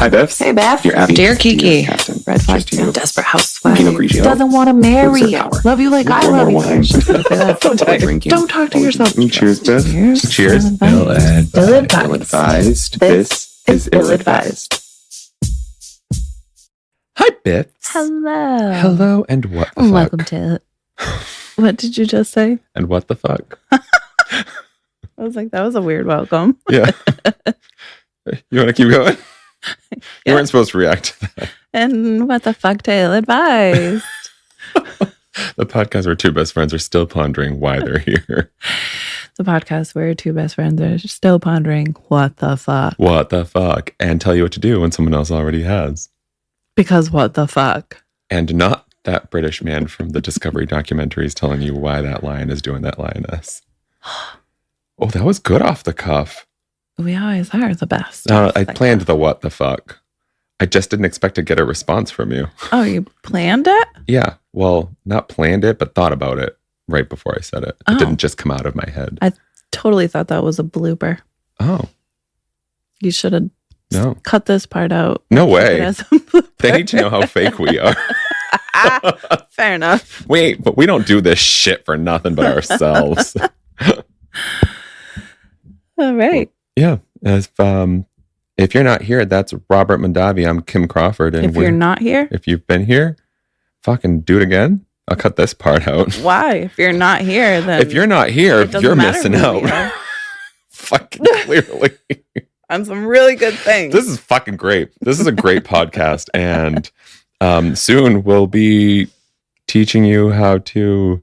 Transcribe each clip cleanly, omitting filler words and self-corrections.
Hi, Biffs. Hey, Beth. You're Abby. Dear Kiki. Captain. Red flag. Cheers to you. Desperate housewife. Pinot Grigio. Doesn't want to marry Booster you. power. Love you like One I more love you. wine. Don't talk to yourself. Cheers, Biff. Cheers. Cheers. Ill-advised. Ill-advised. This is ill-advised. Hi, Biffs. Hello. Hello, and what the fuck? Welcome to... What did you just say? And what the fuck? I was like, that was a weird welcome. Yeah. You want to keep going? You Yeah. weren't supposed to react to that. And what the fuck to ill-advised? The podcast where two best friends are still pondering why they're here. The podcast where two best friends are still pondering what the fuck. What the fuck? And tell you what to do when someone else already has. Because what the fuck? And not that British man from the Discovery documentaries telling you why that lion is doing that lioness. Oh, that was good off the cuff. We always are the best. I planned the what the fuck. I just didn't expect to get a response from you. Oh, you planned it? Yeah. Well, not planned it, but thought about it right before I said it. It Oh. didn't just come out of my head. I totally thought that was a blooper. Oh, You should have no. cut this part out. No Keep it way. as a blooper. They need to know how fake we are. Fair enough. Wait, but we don't do this shit for nothing but ourselves. All right. Yeah. If you're not here, that's Robert Mondavi. I'm Kim Crawford. And If you're not here, if you've been here, fucking do it again. I'll cut this part out. why? If you're not here, then If you're not here, it doesn't you're matter missing who we out. are. Fucking clearly. On some really good things. This is fucking great. This is a great podcast. And soon we'll be teaching you how to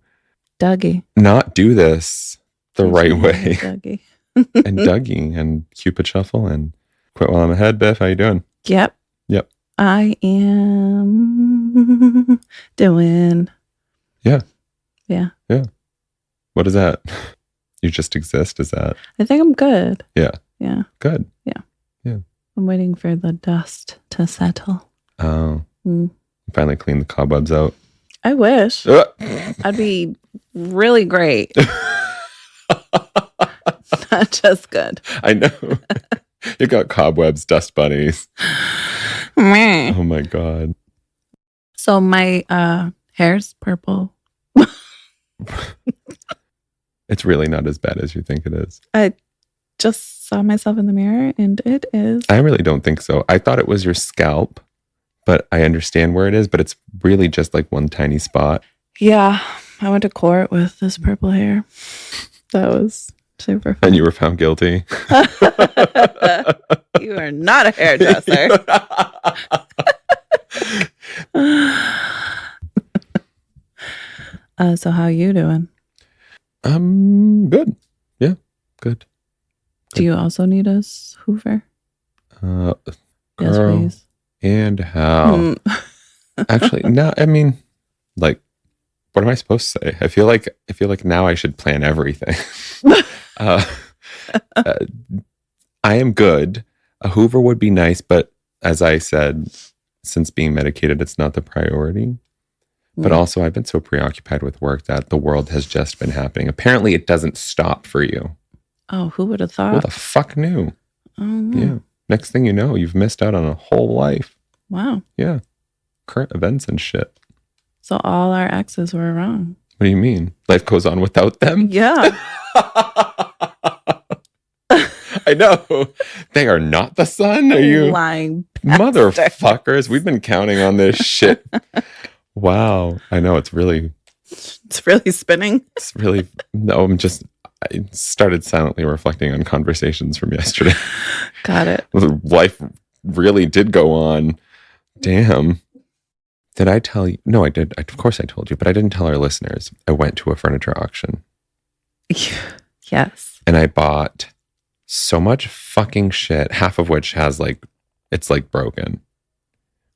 Dougie. not do this the right way. Dougie. And Dougie and Cupid Shuffle and Quit While I'm Ahead. Biff, how you doing? Yep. Yep. I am doing. Yeah. Yeah. What is that? You just exist? Is that? I think I'm good. Yeah. Yeah. Good. I'm waiting for the dust to settle. Oh. Mm. Finally clean the cobwebs out. I wish. Ugh. I'd be really great. Not just good. I know. You got cobwebs, dust bunnies. Meh. Oh my God. So my hair's purple. It's really not as bad as you think it is. I just saw myself in the mirror and it is. I really don't think so. I thought it was your scalp, but I understand where it is, but it's really just like one tiny spot. Yeah. I went to court with this purple hair. That was super fun. And you were found guilty. You are not a hairdresser. So how you doing? Good. Yeah, good. Do you also need a Hoover? Girl, Yes, please. and how? Mm. Actually, no. I mean, like, what am I supposed to say? I feel like now I should plan everything. I am good. A Hoover would be nice, but as I said, since being medicated, it's not the priority. But Mm. also, I've been so preoccupied with work that the world has just been happening. Apparently, it doesn't stop for you. Oh, who would have Who thought? the fuck knew? Oh, Yeah. Next thing you know, you've missed out on a whole life. wow. Yeah. Current events and shit. So all our exes were wrong. What do you mean? Life goes on without them? Yeah. I know. They are not the sun. Are you lying? motherfuckers? We've been counting on this shit. Wow. I know it's really, It's really spinning. no, I started silently reflecting on conversations from yesterday. Got it. Life really did go on. Damn. Did I tell you? No, I did. Of course I told you, but I didn't tell our listeners. I went to a furniture auction Yes. and I bought so much fucking shit, half of which it's broken.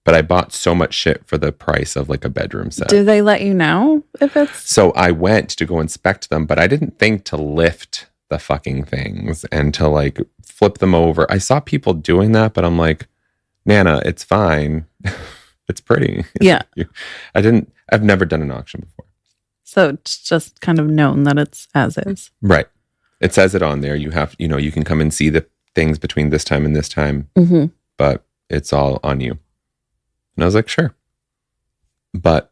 But I bought so much shit for the price of like a bedroom set. Do they let you know if it's? So I went to go inspect them, but I didn't think to lift the fucking things and to like flip them over. I saw people doing that, but I'm like, Nana, it's fine. It's pretty. Yeah. I've never done an auction before. So it's just kind of known that it's as is. Right. It says it on there. You can come and see the things between this time and this time. Mm-hmm. But it's all on you. And I was like, sure. But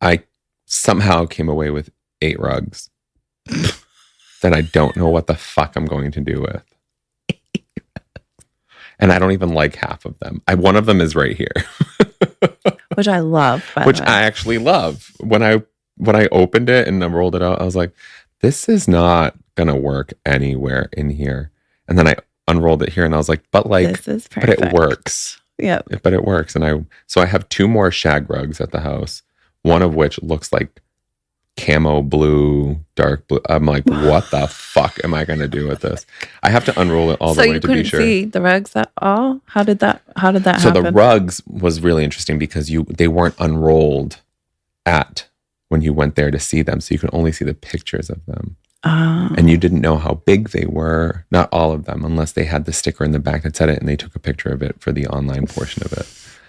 I somehow came away with 8 rugs that I don't know what the fuck I'm going to do with. And I don't even like half of them. One of them is right here. Which I love, by Which the way. I actually love. When I opened it and I rolled it out, I was like, this is not gonna work anywhere in here. And then I unrolled it here and I was like, but This is but perfect. it works. Yep. But it works. And I have 2 more shag rugs at the house, one of which looks like camo blue, dark blue. I'm like, what the fuck am I gonna do with this? I have to unroll it all the way to be sure. So you couldn't see the rugs at all? How did that happen? So the rugs was really interesting because they weren't unrolled when you went there to see them. So you can only see the pictures of them. Oh. And you didn't know how big they were. Not all of them, unless they had the sticker in the back that said it and they took a picture of it for the online portion of it.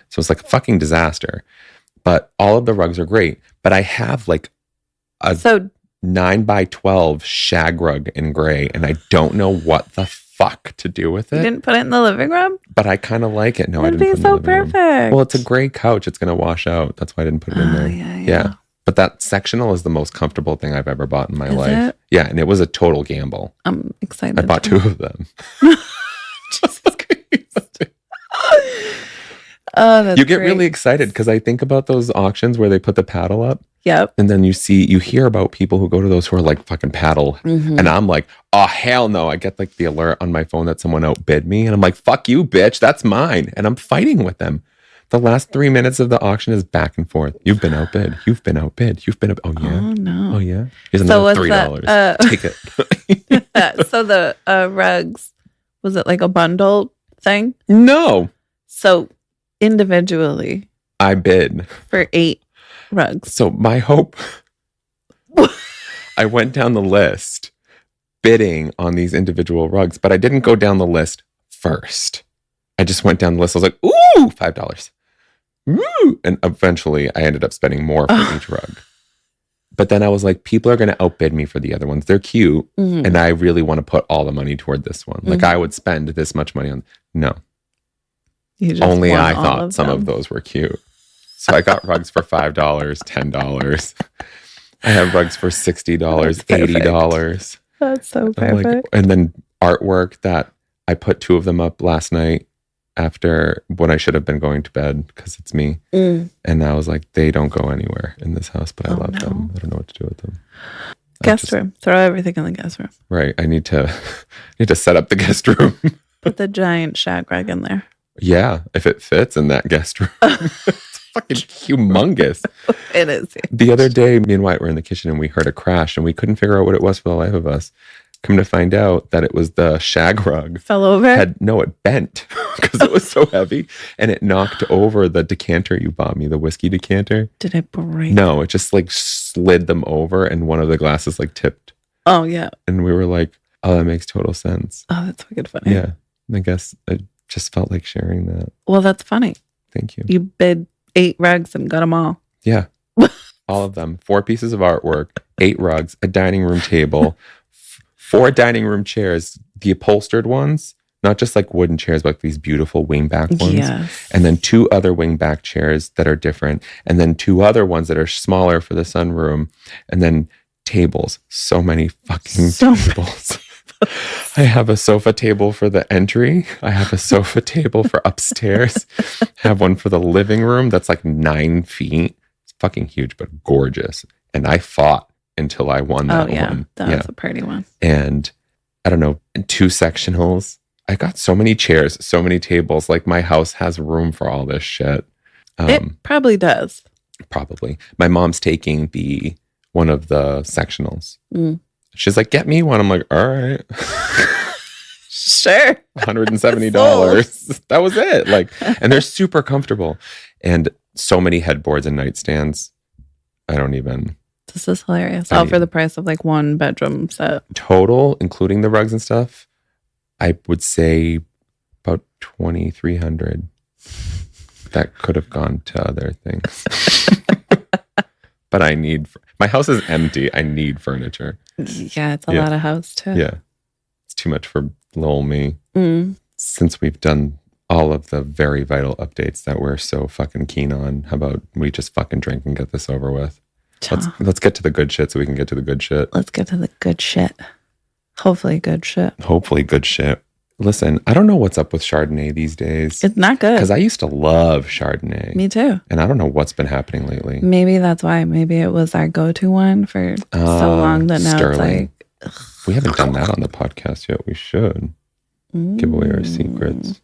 So it's like a fucking disaster. But all of the rugs are great. But I have like a 9x12 shag rug in gray, and I don't know what the fuck to do with it. You didn't put it in the living room? But I kind of like it. No, It'd I didn't be put it in so the living room. perfect. Well, it's a gray couch. It's going to wash out. That's why I didn't put it in there. Yeah. But that sectional is the most comfortable thing I've ever bought in my Is life. it? Yeah, and it was a total gamble. I'm excited. I bought 2 of them. Jesus Christ. Oh, that's You get great. really excited because I think about those auctions where they put the paddle up. Yep. And then you hear about people who go to those who are like fucking paddle. Mhm. And I'm like, oh, hell no. I get like the alert on my phone that someone outbid me. And I'm like, fuck you, bitch. That's mine. And I'm fighting with them. The last 3 minutes of the auction is back and forth. You've been outbid. You've been outbid. You've been Oh, yeah. Oh, no. Oh, yeah. Here's So another was $3. that, Take it. So the rugs, was it like a bundle thing? No. So individually I bid. for 8 rugs. So my hope, I went down the list bidding on these individual rugs, but I didn't go down the list first. I just went down the list. I was like, ooh, $5. Woo! And eventually I ended up spending more for each rug. But then I was like, people are going to outbid me for the other ones. They're cute. Mhm. And I really want to put all the money toward this one. Like I would spend this much money on. No, You just only want I all thought of some them. of those were cute. So I got rugs for $5, $10. I have rugs for $60, That's perfect. $80. That's so I'm like, perfect. and then artwork that I put 2 of them up last night after when I should have been going to bed because it's me. Mm. And I was like, they don't go anywhere in this house, but I Oh, love no. them. I don't know what to do with them. Guest room. Throw everything in the guest room. Right. I need to set up the guest room. Put the giant shag rug in there. Yeah, if it fits in that guest room. It's fucking humongous. It is. The other day, me and Wyatt were in the kitchen and we heard a crash and we couldn't figure out what it was for the life of us. Come to find out that it was the shag rug. Fell over? It bent because it was so heavy and it knocked over the decanter you bought me, the whiskey decanter. Did it break? No, it just like slid them over and one of the glasses like tipped. Oh, yeah. And we were like, oh, that makes total sense. Oh, that's wicked funny. Yeah. I guess I just felt like sharing that. Well, that's funny. Thank you. You bid 8 rugs and got them all. Yeah. All of them. 4 pieces of artwork, 8 rugs, a dining room table, 4 dining room chairs, the upholstered ones, not just like wooden chairs, but like these beautiful wingback ones. Yes. And then 2 other wingback chairs that are different. And then 2 other ones that are smaller for the sunroom. And then tables. So many fucking tables. I have a sofa table for the entry. I have a sofa table for upstairs. I have one for the living room that's like 9 feet. It's fucking huge, but gorgeous. And I fought until I won that one. That was a pretty one. And I don't know, 2 sectionals. I got so many chairs, so many tables. Like my house has room for all this shit. It probably does. Probably. My mom's taking one of the sectionals. Mm. She's like, get me one. I'm like, all right. Sure. $170. That was it. Like, and they're super comfortable. And so many headboards and nightstands. I don't even. This is hilarious. All for the price of like 1 bedroom set. Total, including the rugs and stuff, I would say about $2,300. That could have gone to other things. But my house is empty. I need furniture. Yeah, it's a lot of house too. Yeah. It's too much for little me. Mm. Since we've done all of the very vital updates that we're so fucking keen on. How about we just fucking drink and get this over with? Let's get to the good shit so we can get to the good shit. Let's get to the good shit. Hopefully good shit. Hopefully good shit. Listen, I don't know what's up with Chardonnay these days. It's not good. Because I used to love Chardonnay. Me too. And I don't know what's been happening lately. Maybe that's why. Maybe it was our go-to one for so long that now Sterling. it's like... We haven't done that on the podcast yet. We should. Give away our secrets.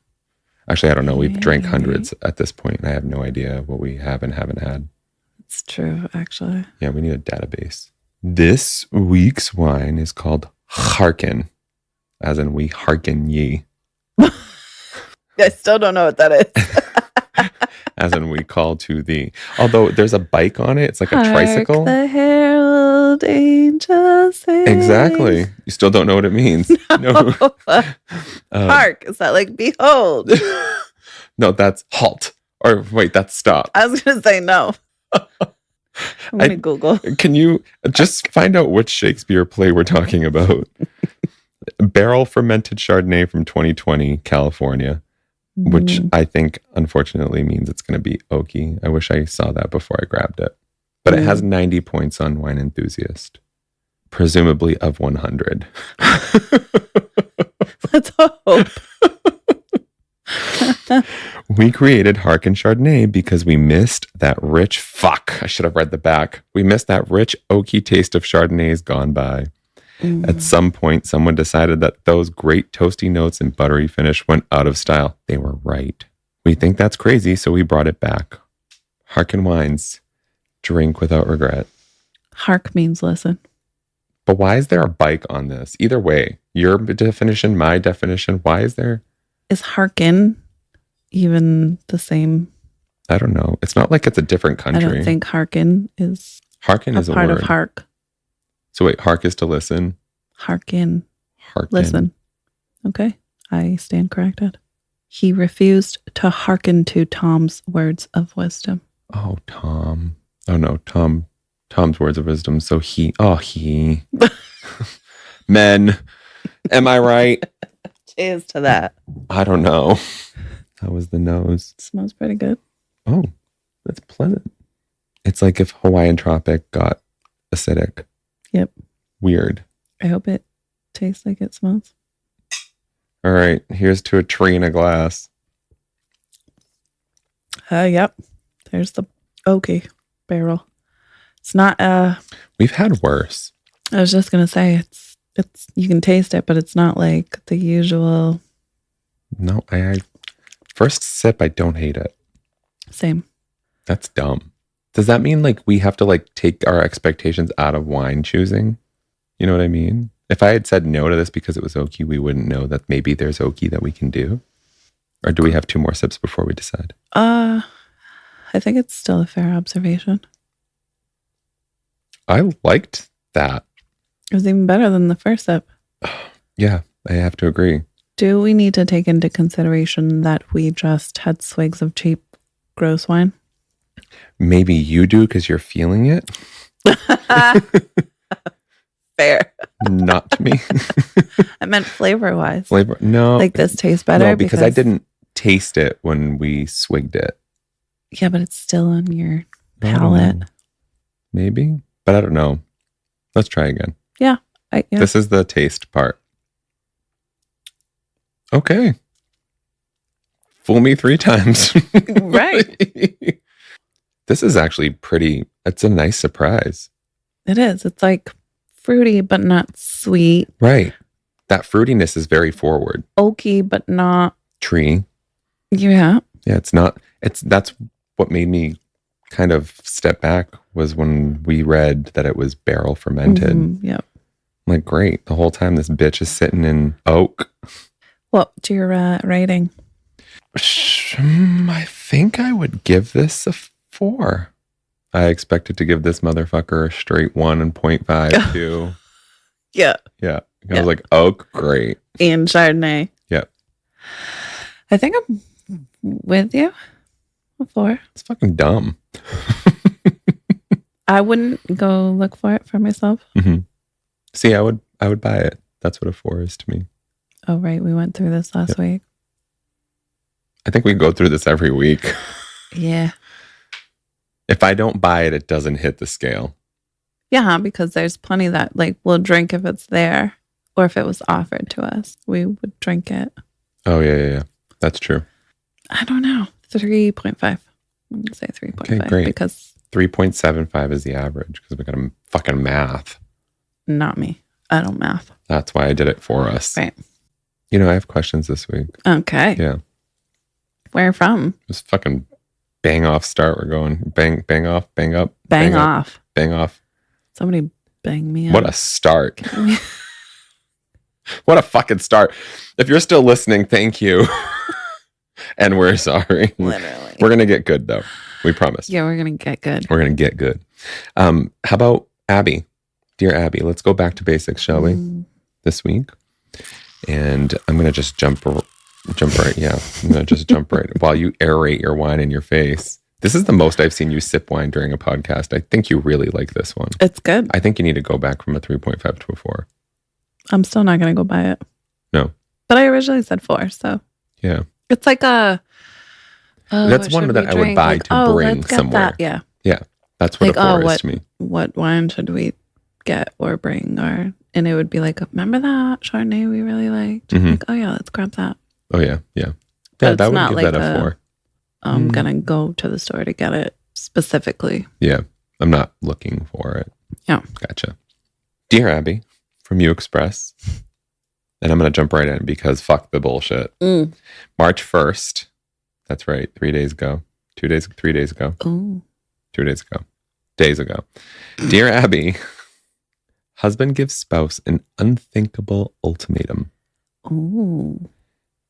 Actually, I don't know. We've drank hundreds at this point, and I have no idea what we have and haven't had. It's true, actually. Yeah, we need a database. This week's wine is called Harken, as in we hearken ye. I still don't know what that is. As in we call to thee. Although there's a bike on it. It's like a tricycle. The herald angels sing. Exactly. You still don't know what it means. No. Hark. Is that like behold? No, that's halt. Or wait, that's stop. I was going to say no. I'm going to Google. Can you just find out which Shakespeare play we're talking about? Barrel fermented Chardonnay from 2020, California, which I think unfortunately means it's going to be oaky. I wish I saw that before I grabbed it. But it has 90 points on Wine Enthusiast, presumably of 100. Let's hope. We created Harken Chardonnay because we missed that rich I should have read the back. We missed that rich oaky taste of Chardonnays gone by. At some point, someone decided that those great toasty notes and buttery finish went out of style. They were right. We think that's crazy, so we brought it back. Harken Wines. Drink without regret. Hark means listen. But why is there a bike on this? Either way, your definition, my definition, why is there? Is Harken even the same? I don't know. It's not like it's a different country. I don't think Harken is Harken is a part word. of hark. So wait, hark is to listen. Harken. Harken. Listen. Okay. I stand corrected. He refused to hearken to Tom's words of wisdom. Oh, Tom. Oh no, Tom's words of wisdom. So he. Men. Am I right? Cheers to that. I don't know. That was the nose. Smells pretty good. Oh, that's pleasant. It's like if Hawaiian Tropic got acidic. Yep. Weird. I hope it tastes like it smells. All right. Here's to a tree in a glass. Yep. There's the oaky barrel. It's not We've had worse. I was just gonna say it's you can taste it, but it's not like the usual. No, I first sip, I don't hate it. Same. That's dumb. Does that mean like we have to like take our expectations out of wine choosing? You know what I mean? If I had said no to this because it was oaky, we wouldn't know that maybe there's oaky that we can do. Or do we have 2 more sips before we decide? I think it's still a fair observation. I liked that. It was even better than the first sip. Yeah, I have to agree. Do we need to take into consideration that we just had swigs of cheap, gross wine? Maybe you do because you're feeling it. Fair. Not to me. I meant flavor-wise. Flavor? No. Like this tastes better? No, because I didn't taste it when we swigged it. Yeah, but it's still on your I don't palate. know. Maybe, but I don't know. Let's try again. Yeah. This is the taste part. Okay. Fool me 3 times. Right. This is actually it's a nice surprise. It is. It's like fruity, but not sweet. Right. That fruitiness is very forward. Oaky, but not. Tree. Yeah. Yeah, that's what made me kind of step back was when we read that it was barrel fermented. Mm-hmm. Yep. I'm like, great. The whole time this bitch is sitting in oak. What's your rating? I think I would give this a 4. I expected to give this motherfucker a straight 1 and 0.5 too. Yeah. Yeah. I was like, oak, great. And Chardonnay. Yep. I think I'm with you. A 4. It's fucking dumb. I wouldn't go look for it for myself. Mm-hmm. See, I would buy it. That's what a 4 is to me. Oh, right. We went through this last week. I think we go through this every week. Yeah. If I don't buy it, it doesn't hit the scale. Yeah, because there's plenty that like we'll drink if it's there or if it was offered to us. We would drink it. Oh, yeah. That's true. I don't know. 3.5. I'm going to say 3.5. Okay, great. Because 3.75 is the average because we got a fucking math. not me. I don't math. That's why I did it for us. Right. You know, I have questions this week. Okay. Yeah. Where from? Just fucking bang off start. We're going bang off, bang up. Bang up, off. bang off. Somebody bang me up. What a start. What a fucking start. If you're still listening, thank you. And we're sorry. Literally. We're going to get good, though. We promise. Yeah, we're going to get good. We're going to get good. How about Abby? Dear Abby, let's go back to basics, shall we? This week. And I'm going to just jump right. Yeah. I'm going to just jump right while you aerate your wine in your face. This is the most I've seen you sip wine during a podcast. I think you really like this one. It's good. I think you need to go back from a 3.5 to a 4. I'm still not going to go buy it. No. But I originally said 4, so. Yeah. It's like a... That's one that I would buy to bring somewhere. That. Yeah. Yeah. That's what like, a 4 is to me. What wine should we get or bring? And it would be like, remember that Chardonnay we really liked? Mm-hmm. Like, oh yeah, let's grab that. Oh yeah. Yeah. But That it's would not give like that a 4. I'm going to go to the store to get it specifically. Yeah. I'm not looking for it. Yeah. Gotcha. Dear Abby, from You Express. And I'm going to jump right in because fuck the bullshit. March 1st. That's right. 3 days ago. 3 days ago. Ooh. 2 days ago. Days ago. Dear Abby, husband gives spouse an unthinkable ultimatum. Ooh.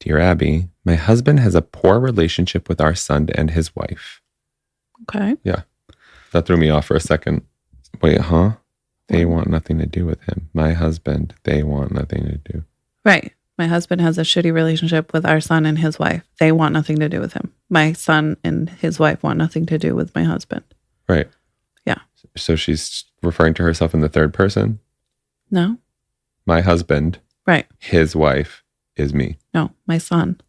Dear Abby, my husband has a poor relationship with our son and his wife. Okay. Yeah. That threw me off for a second. Wait, huh? They want nothing to do with him. My husband, they want nothing to do. Right. My husband has a shitty relationship with our son and his wife. They want nothing to do with him. My son and his wife want nothing to do with my husband. Right. Yeah. So she's referring to herself in the third person? No. My husband, Right. his wife is me. No, my son.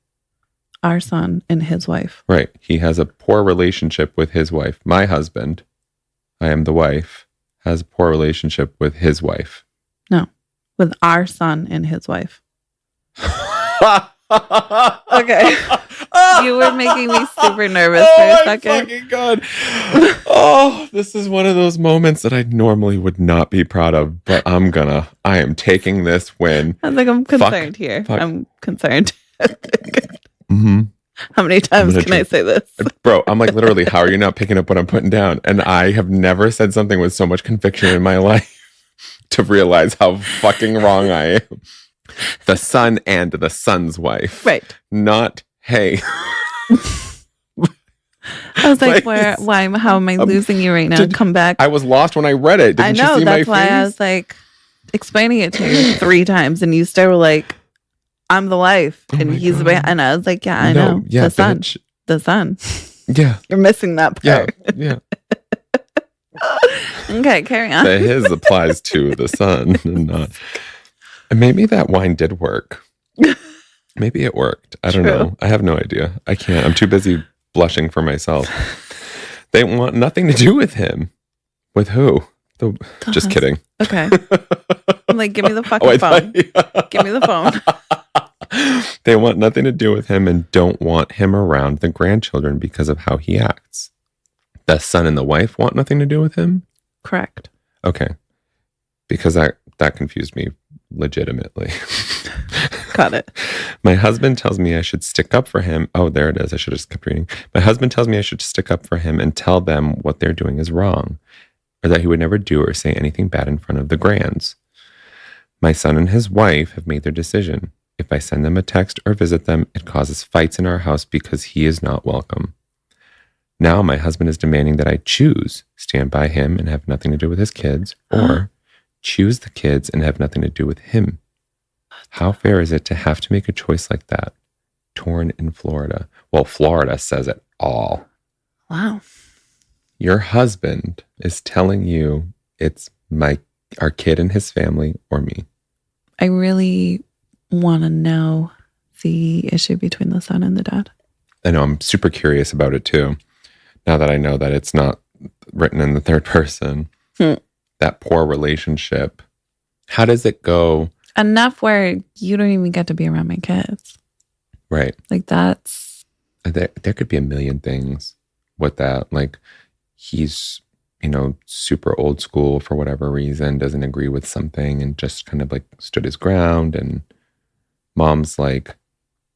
Our son and his wife. Right. He has a poor relationship with his wife. My husband, I am the wife, has a poor relationship with his wife. No. With our son and his wife. Okay. You were making me super nervous for a second. Fucking God. Oh, this is one of those moments that I normally would not be proud of, but I am taking this win. I was like, I'm concerned here. Fuck. I'm concerned. Mm-hmm. How many times can I say this? Bro, I'm like, literally, how are you not picking up what I'm putting down? And I have never said something with so much conviction in my life to realize how fucking wrong I am. The son and the son's wife. Right. Not, hey. I was like, why, how am I losing you right now? Come back. I was lost when I read it. Didn't I know, you see that's my why face? I was like explaining it to you 3 times and you still were like, I'm the wife and he's the man. And I was like, yeah, I know. Yeah, the son. Yeah. You're missing that part. Yeah. Okay, carry on. The his applies to the son and not. And maybe that wine did work. Maybe it worked. I don't know. I have no idea. I can't. I'm too busy blushing for myself. They want nothing to do with him. With who? Just kidding. Okay. I'm like, give me the fucking phone. Give me the phone. They want nothing to do with him and don't want him around the grandchildren because of how he acts. The son and the wife want nothing to do with him? Correct. Okay. Because that confused me legitimately. Got it. My husband tells me I should stick up for him. Oh, there it is. I should have just kept reading. My husband tells me I should stick up for him and tell them what they're doing is wrong, or that he would never do or say anything bad in front of the grands. My son and his wife have made their decision. If I send them a text or visit them, it causes fights in our house because he is not welcome. Now my husband is demanding that I stand by him and have nothing to do with his kids, or choose the kids and have nothing to do with him. How fair is it to have to make a choice like that? Torn in Florida. Well, Florida says it all. Wow. Your husband is telling you it's our kid and his family or me. I really want to know the issue between the son and the dad. I know I'm super curious about it too. Now that I know that it's not written in the third person, that poor relationship. How does it go? Enough where you don't even get to be around my kids. Right. Like that's. There could be a million things with that. Like he's, super old school for whatever reason, doesn't agree with something and just kind of like stood his ground. And mom's like,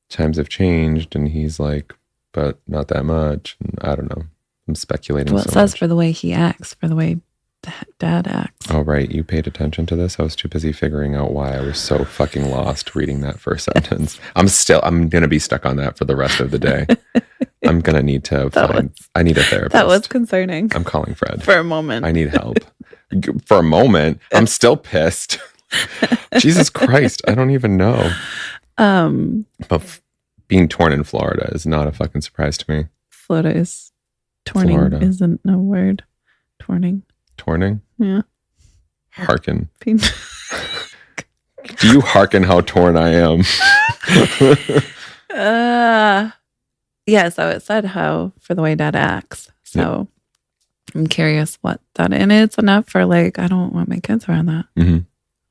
times have changed. And he's like, but not that much. And I don't know. I'm speculating. Well, it says for the way he acts, for the way dad acts. Oh, right. You paid attention to this? I was too busy figuring out why I was so fucking lost reading that first sentence. I'm going to be stuck on that for the rest of the day. I'm going to need to I need a therapist. That was concerning. I'm calling Fred. For a moment. I need help. For a moment. I'm still pissed. Jesus Christ. I don't even know. But being torn in Florida is not a fucking surprise to me. Florida is torning. Florida. Isn't a word. Torning. Torning? Yeah. Harken. Do you hearken how torn I am? Yeah, so it said how for the way dad acts. So I'm curious what that, and it's enough for like, I don't want my kids around that,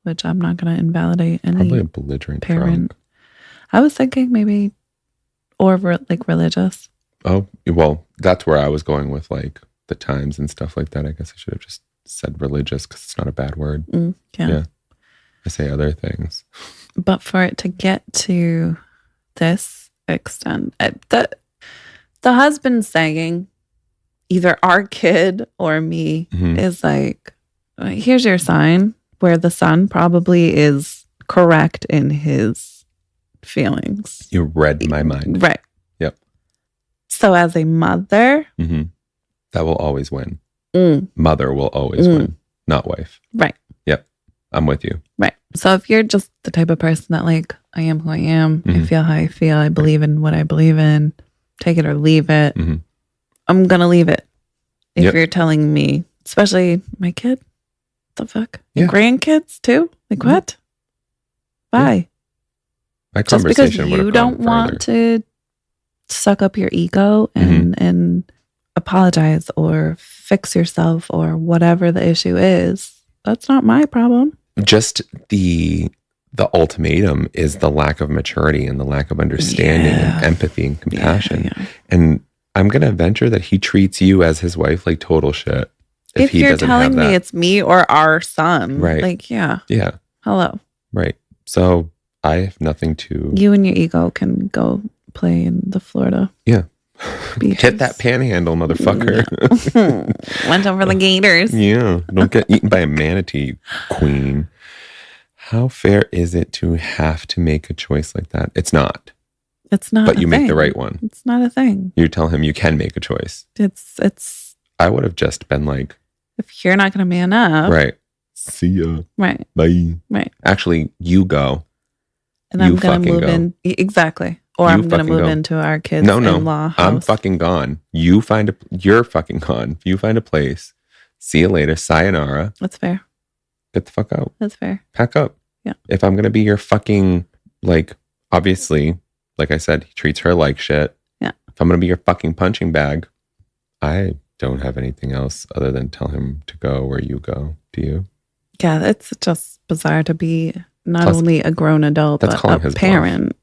which I'm not going to invalidate any Probably a belligerent parent. drunk. I was thinking maybe, or like religious. Oh, well, that's where I was going with like the times and stuff like that. I guess I should have just said religious because it's not a bad word. Yeah. I say other things. But for it to get to this extent, the husband saying either our kid or me is like, here's your sign, where the son probably is correct in his feelings. You read my mind. Right. Yep. So as a mother, that will always win. Mother will always win, not wife. Right. Yep. I'm with you. Right. So if you're just the type of person that like, I am who I am, I feel how I feel, I believe in what I believe in, take it or leave it, I'm going to leave it. If you're telling me, especially my kid, the fuck? Yeah. Grandkids too? Like what? Bye. My Just because conversation would you have don't gone want to suck up your ego and apologize or fix yourself or whatever the issue is, that's not my problem. Just the ultimatum is the lack of maturity and the lack of understanding and empathy and compassion. And I'm going to venture that he treats you as his wife like total shit. If you're telling me it's me or our son, right? Like, yeah. Hello. Right. So I have nothing to. You and your ego can go play in the Florida. Beaches. Hit that panhandle, motherfucker. Went over the gators. Don't get eaten by a manatee, queen. How fair is it to have to make a choice like that? It's not. It's not. But you make the right one. It's not a thing. You tell him you can make a choice. It's. I would have just been like, if you're not going to man up, right? See ya. Right. Bye. Right. Actually, you go. And I'm going to move in. Exactly. Or I'm going to move into our kids' in-law house. I'm fucking gone. You're fucking gone. You find a place. See you later. Sayonara. That's fair. Get the fuck out. That's fair. Pack up. Yeah. If I'm going to be your fucking, like, obviously, like I said, he treats her like shit. Yeah. If I'm going to be your fucking punching bag, I don't have anything else other than tell him to go where you go. Do you? Yeah, it's just bizarre to be not only a grown adult, but a parent.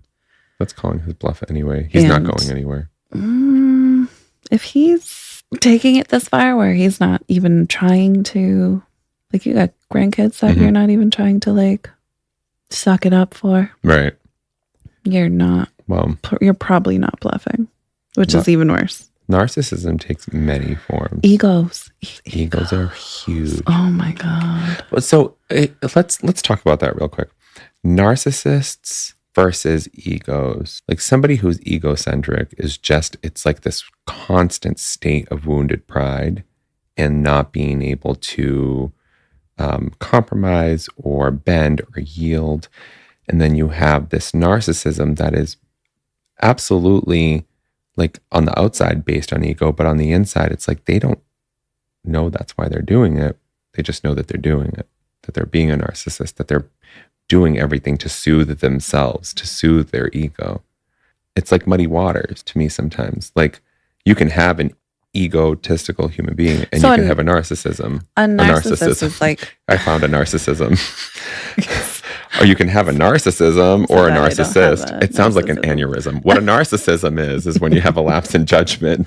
That's calling his bluff anyway. He's not going anywhere. If he's taking it this far where he's not even trying to, like, you got grandkids that you're not even trying to, like, suck it up for. Right. You're not. Well, you're probably not bluffing, which is even worse. Narcissism takes many forms. Egos are huge. Oh my God. So let's talk about that real quick. Narcissists versus egos. Like somebody who's egocentric is just, it's like this constant state of wounded pride and not being able to compromise or bend or yield. And then you have this narcissism that is absolutely like on the outside based on ego, but on the inside, it's like they don't know that's why they're doing it. They just know that they're doing it, that they're being a narcissist, that they're doing everything to soothe themselves, to soothe their ego. it's like muddy waters to me sometimes. Like you can have an egotistical human being and So you can have a narcissism. A narcissist is like, I found a narcissism. Or you can have a narcissism or a I don't have narcissist. a It sounds like an narcissism. aneurysm. What a narcissism is when you have a lapse in judgment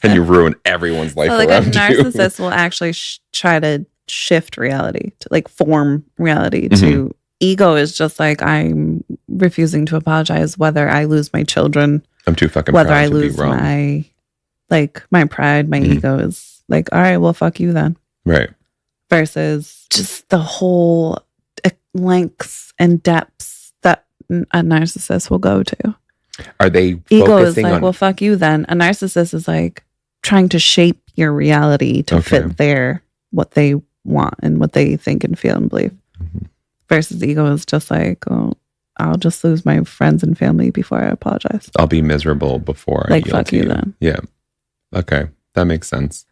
and you ruin everyone's life so like a around you. narcissist will actually try to shift reality, to like form reality to ego is just like, I'm refusing to apologize whether I lose my children, I'm too fucking whether proud I to lose be wrong. my pride, my ego is like, all right, well, fuck you then. Right. Versus just the whole lengths and depths that a narcissist will go to. Are they Ego is focusing like, on well, fuck you then. A narcissist is like trying to shape your reality to fit what they want and what they think and feel and believe. Versus ego is just like, oh, I'll just lose my friends and family before I apologize. I'll be miserable before Like, I yield fuck to you you. then. Yeah. Okay. That makes sense.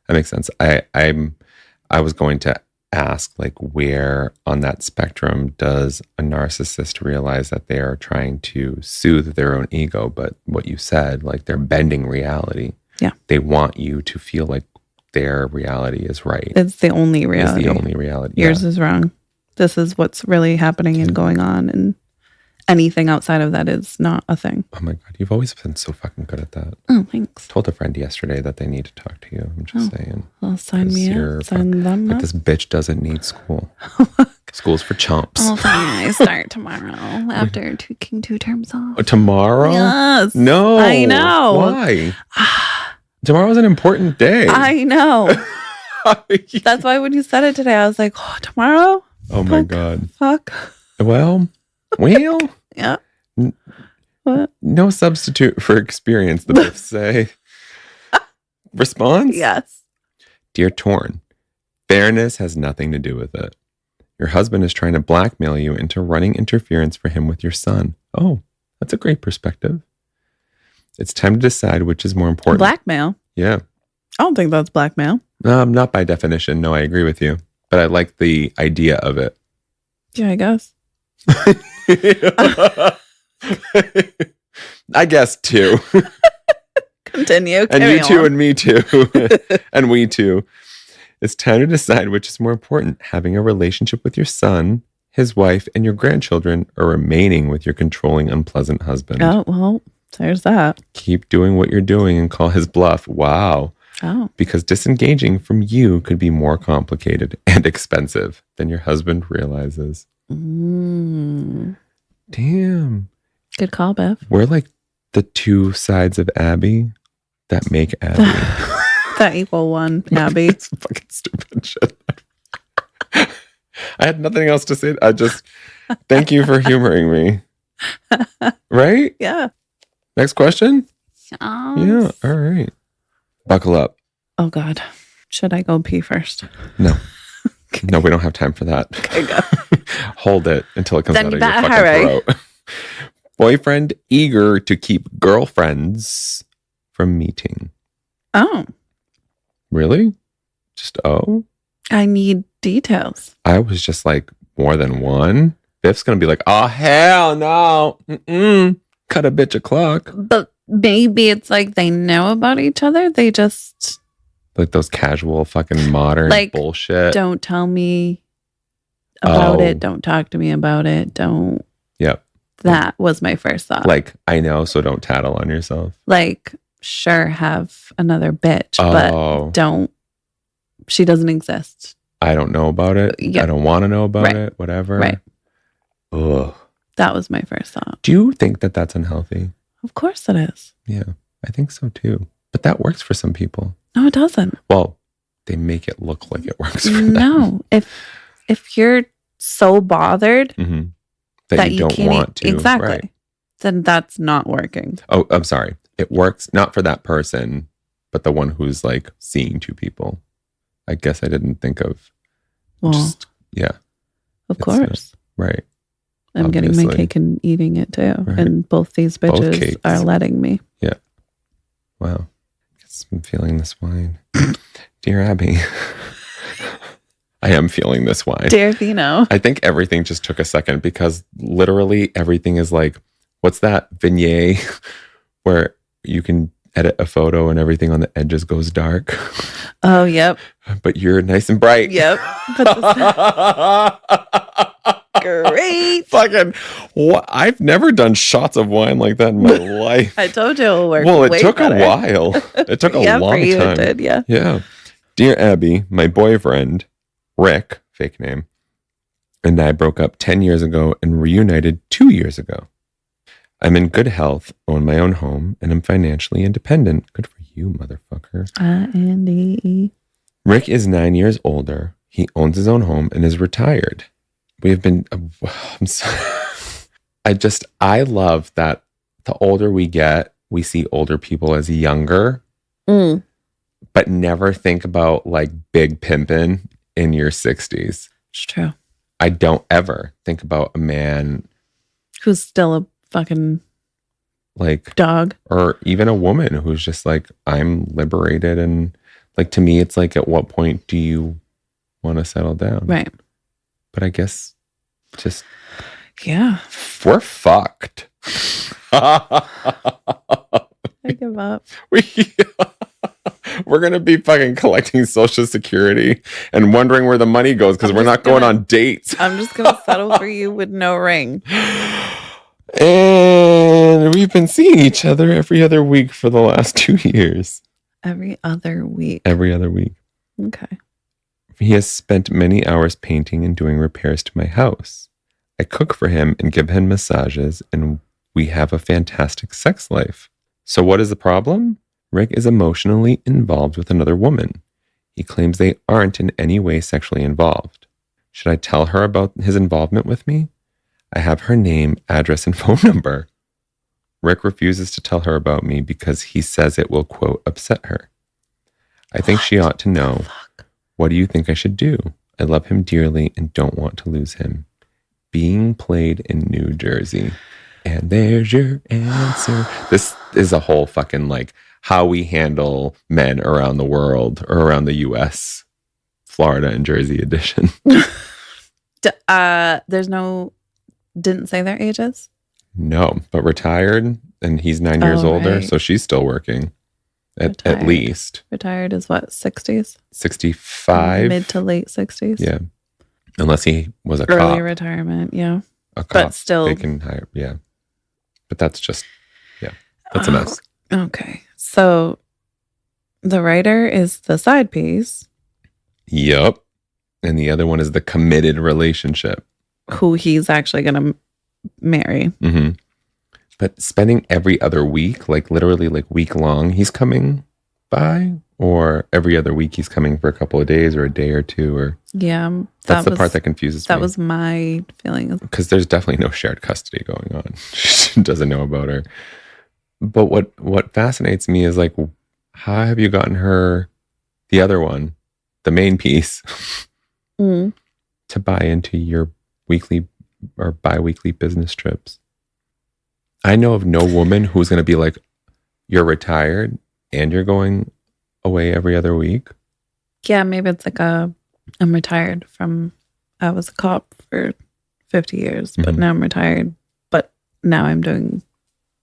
I was going to ask, like, where on that spectrum does a narcissist realize that they are trying to soothe their own ego? But what you said, like, they're bending reality. Yeah. They want you to feel like their reality is right. It's the only reality. It's the only reality. Yours is wrong. This is what's really happening and going on. And anything outside of that is not a thing. Oh my God. You've always been so fucking good at that. Oh, thanks. Told a friend yesterday that they need to talk to you. I'm just saying. Well, sign 'Cause me you're up. Sign them Like, up. this bitch doesn't need school. School's for chumps. Oh, fine. I start tomorrow after taking 2 terms off. Tomorrow? Yes. No. I know. Why? Tomorrow's an important day. I know. That's why when you said it today, I was like, oh, tomorrow? Oh my God. Fuck. Well. Yeah. What? No substitute for experience, the Biffs say. Response? Yes. Dear Torn, fairness has nothing to do with it. Your husband is trying to blackmail you into running interference for him with your son. Oh, that's a great perspective. It's time to decide which is more important. Blackmail? Yeah. I don't think that's blackmail. Not by definition. No, I agree with you. But I like the idea of it. Yeah, I guess. I guess too. Continue. And Carry you too, on. and me too. And we too. It's time to decide which is more important, having a relationship with your son, his wife, and your grandchildren, or remaining with your controlling, unpleasant husband. Oh, well, there's that. Keep doing what you're doing and call his bluff. Wow. Oh. Because disengaging from you could be more complicated and expensive than your husband realizes. Mm. Damn. Good call, Biff. We're like the two sides of Abby that make Abby. That equal one, Abby. It's fucking stupid shit. I had nothing else to say. I just thank you for humoring me. Right? Yeah. Next question? Oh. Yeah. All right. Buckle up. Oh, God. Should I go pee first? No. No, we don't have time for that. Okay, go. Hold it until it comes Then out you of your better fucking hurry. throat. Boyfriend eager to keep girlfriends from meeting. Oh. Really? Just I need details. I was just like, more than one? Biff's gonna be like, oh hell no. Cut a bitch a clock. But maybe it's like they know about each other. They just Like those casual fucking modern Like, bullshit. don't tell me about Oh. it. Don't talk to me about it. Don't. Yep. That was my first thought. Like, I know, so don't tattle on yourself. Like, sure, have another bitch, Oh. but don't. She doesn't exist. I don't know about it. Yeah. I don't want to know about Right. it. Whatever. Right. Ugh. That was my first thought. Do you think that that's unhealthy? Of course it is. Yeah, I think so too. But that works for some people. No, it doesn't. Well, they make it look like it works for them. No. If you're so bothered Mm-hmm. That you don't can't want to. exactly, Right. then that's not working. Oh, I'm sorry. It works not for that person, but the one who's like seeing two people. I guess I didn't think of. Well, Yeah. of it's, course. Right. I'm getting my obviously. cake and eating it too. Right. And both these Both bitches cakes. are letting me. Wow. Guess I'm feeling this wine. Dear Abby. I am feeling this wine. Dear Vino. I think everything just took a second because literally everything is like, what's that vignette where you can edit a photo and everything on the edges goes dark. Oh, yep. But you're nice and bright. Yep. Great. Fucking what? I've never done shots of wine like that in my life. I told you it'll work. Well, it way took better. a while. It took a Yeah, long for you time. It did, yeah. Yeah. Dear Abby, my boyfriend, Rick, fake name, and I broke up 10 years ago and reunited 2 years ago. I'm in good health, own my own home, and I'm financially independent. Good for you, motherfucker. INDE. Rick is 9 years older. He owns his own home and is retired. We have been, I love that the older we get, we see older people as younger, but never think about like big pimping in your 60s. It's true. I don't ever think about a man who's still a fucking like dog, or even a woman who's just like, I'm liberated. And like, to me, it's like, at what point do you want to settle down? Right. But I guess just, yeah, we're fucked. I give up. We're going to be fucking collecting Social Security and wondering where the money goes because we're not going on dates. I'm just going to settle for you with no ring. And we've been seeing each other every other week for the last 2 years. Every other week. Every other week. Okay. He has spent many hours painting and doing repairs to my house. I cook for him and give him massages, and we have a fantastic sex life. So what is the problem? Rick is emotionally involved with another woman. He claims they aren't in any way sexually involved. Should I tell her about his involvement with me? I have her name, address, and phone number. Rick refuses to tell her about me because he says it will, quote, upset her. I think she ought to know. What do you think I should do? I love him dearly and don't want to lose him. Being played in New Jersey. And there's your answer. This is a whole fucking like how we handle men around the world or around the US, Florida and Jersey edition. There's no, didn't say their ages? No, but retired, and he's 9 years older, right. So she's still working at least. Retired is what, 60s? 65? Mid to late 60s? Yeah. Unless he was a early cop. retirement, yeah. A cop, but still. they can hire, yeah. But that's just, yeah, that's a mess. Okay. So the writer is the side piece. Yup. And the other one is the committed relationship. Who he's actually going to marry. Mm-hmm. But spending every other week, like literally like week long, he's coming by, or every other week he's coming for a couple of days or a day or two, or yeah, that's the part that confuses me. That was my feeling, because there's definitely no shared custody going on. She doesn't know about her. But what fascinates me is like, how have you gotten her, the other one, the main piece, to buy into your weekly or bi-weekly business trips? I know of no woman who's going to be like, you're retired and you're going away every other week. Yeah, maybe it's like I'm retired from, I was a cop for 50 years, but now I'm retired, but now I'm doing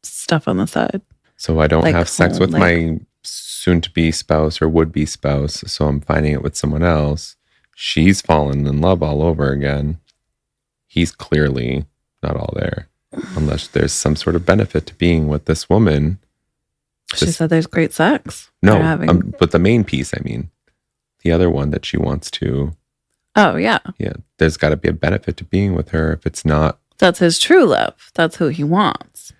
stuff on the side. So I don't like have sex with my soon-to-be spouse or would-be spouse, so I'm finding it with someone else. She's fallen in love all over again. He's clearly not all there, unless there's some sort of benefit to being with this woman. She said there's great sex. No, but the main piece, I mean, the other one that she wants to. Oh, yeah. Yeah, there's got to be a benefit to being with her. If it's not. That's his true love. That's who he wants.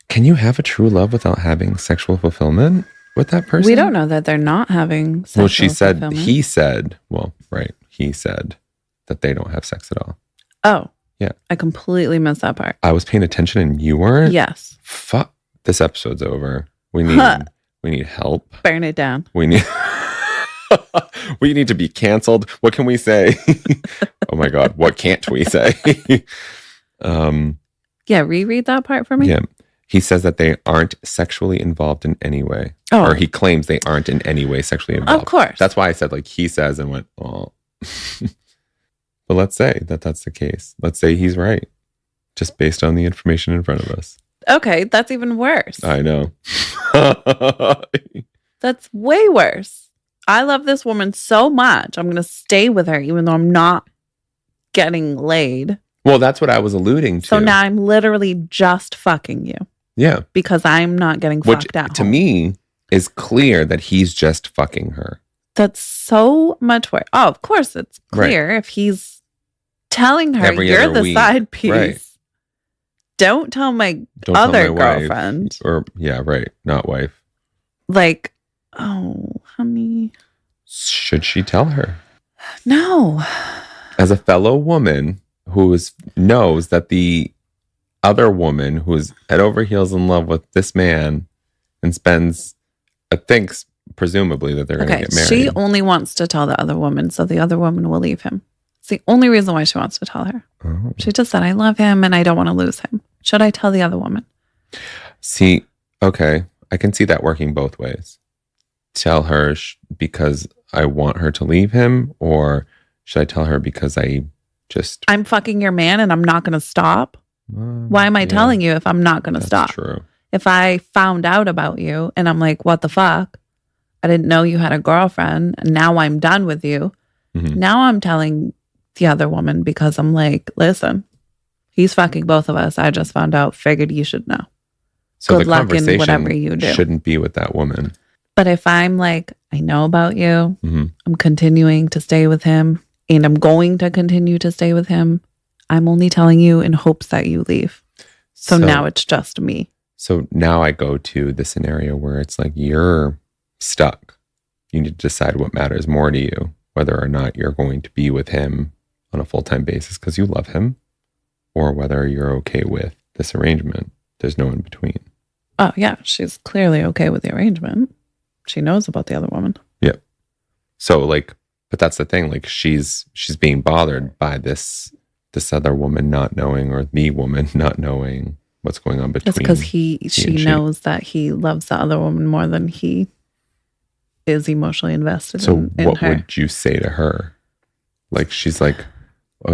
Can you have a true love without having sexual fulfillment with that person? We don't know that they're not having sexual Well, she said, fulfillment. he said, well, right. He said that they don't have sex at all. Oh. Yeah. I completely missed that part. I was paying attention and you weren't? Yes. Fuck. This episode's over. We need help. Burn it down. We need to be canceled. What can we say? Oh my God. What can't we say? Yeah, reread that part for me. Yeah. He says that they aren't sexually involved in any way. Oh. Or he claims they aren't in any way sexually involved. Of course. That's why I said like he says and went, oh. But let's say that that's the case. Let's say he's right. Just based on the information in front of us. Okay, that's even worse. I know. That's way worse. I love this woman so much. I'm going to stay with her even though I'm not getting laid. Well, that's what I was alluding to. So now I'm literally just fucking you. Yeah. Because I'm not getting fucked at to home. me is clear that he's just fucking her. That's so much worse. Oh, of course it's clear if he's telling her you're the side piece. Right. Don't tell my other girlfriend. Or not wife. Like, oh, honey. Should she tell her? No. As a fellow woman who knows that the other woman who is head over heels in love with this man and thinks presumably that they're going to get married. She only wants to tell the other woman so the other woman will leave him. It's the only reason why she wants to tell her. Oh. She just said, I love him and I don't want to lose him. Should I tell the other woman? See, okay. I can see that working both ways. Tell her because I want her to leave him, or should I tell her because I'm fucking your man and I'm not going to stop? Why am I telling you if I'm not going to stop? True. If I found out about you and I'm like, what the fuck? I didn't know you had a girlfriend and now I'm done with you. Mm-hmm. Now I'm telling the other woman because I'm like, listen, he's fucking both of us. I just found out, figured you should know. So good luck in whatever you do. Shouldn't be with that woman. But if I'm like, I know about you, mm-hmm. I'm continuing to stay with him and I'm going to continue to stay with him, I'm only telling you in hopes that you leave. So now it's just me. So now I go to the scenario where it's like you're stuck. You need to decide what matters more to you, whether or not you're going to be with him on a full-time basis because you love him, or whether you're okay with this arrangement. There's no in between. Oh, yeah. She's clearly okay with the arrangement. She knows about the other woman. Yeah. So but that's the thing. Like she's being bothered by this other woman not knowing, or the woman not knowing what's going on between. It's because she knows that he loves the other woman more than he is emotionally invested in her. So what would you say to her? Like she's like,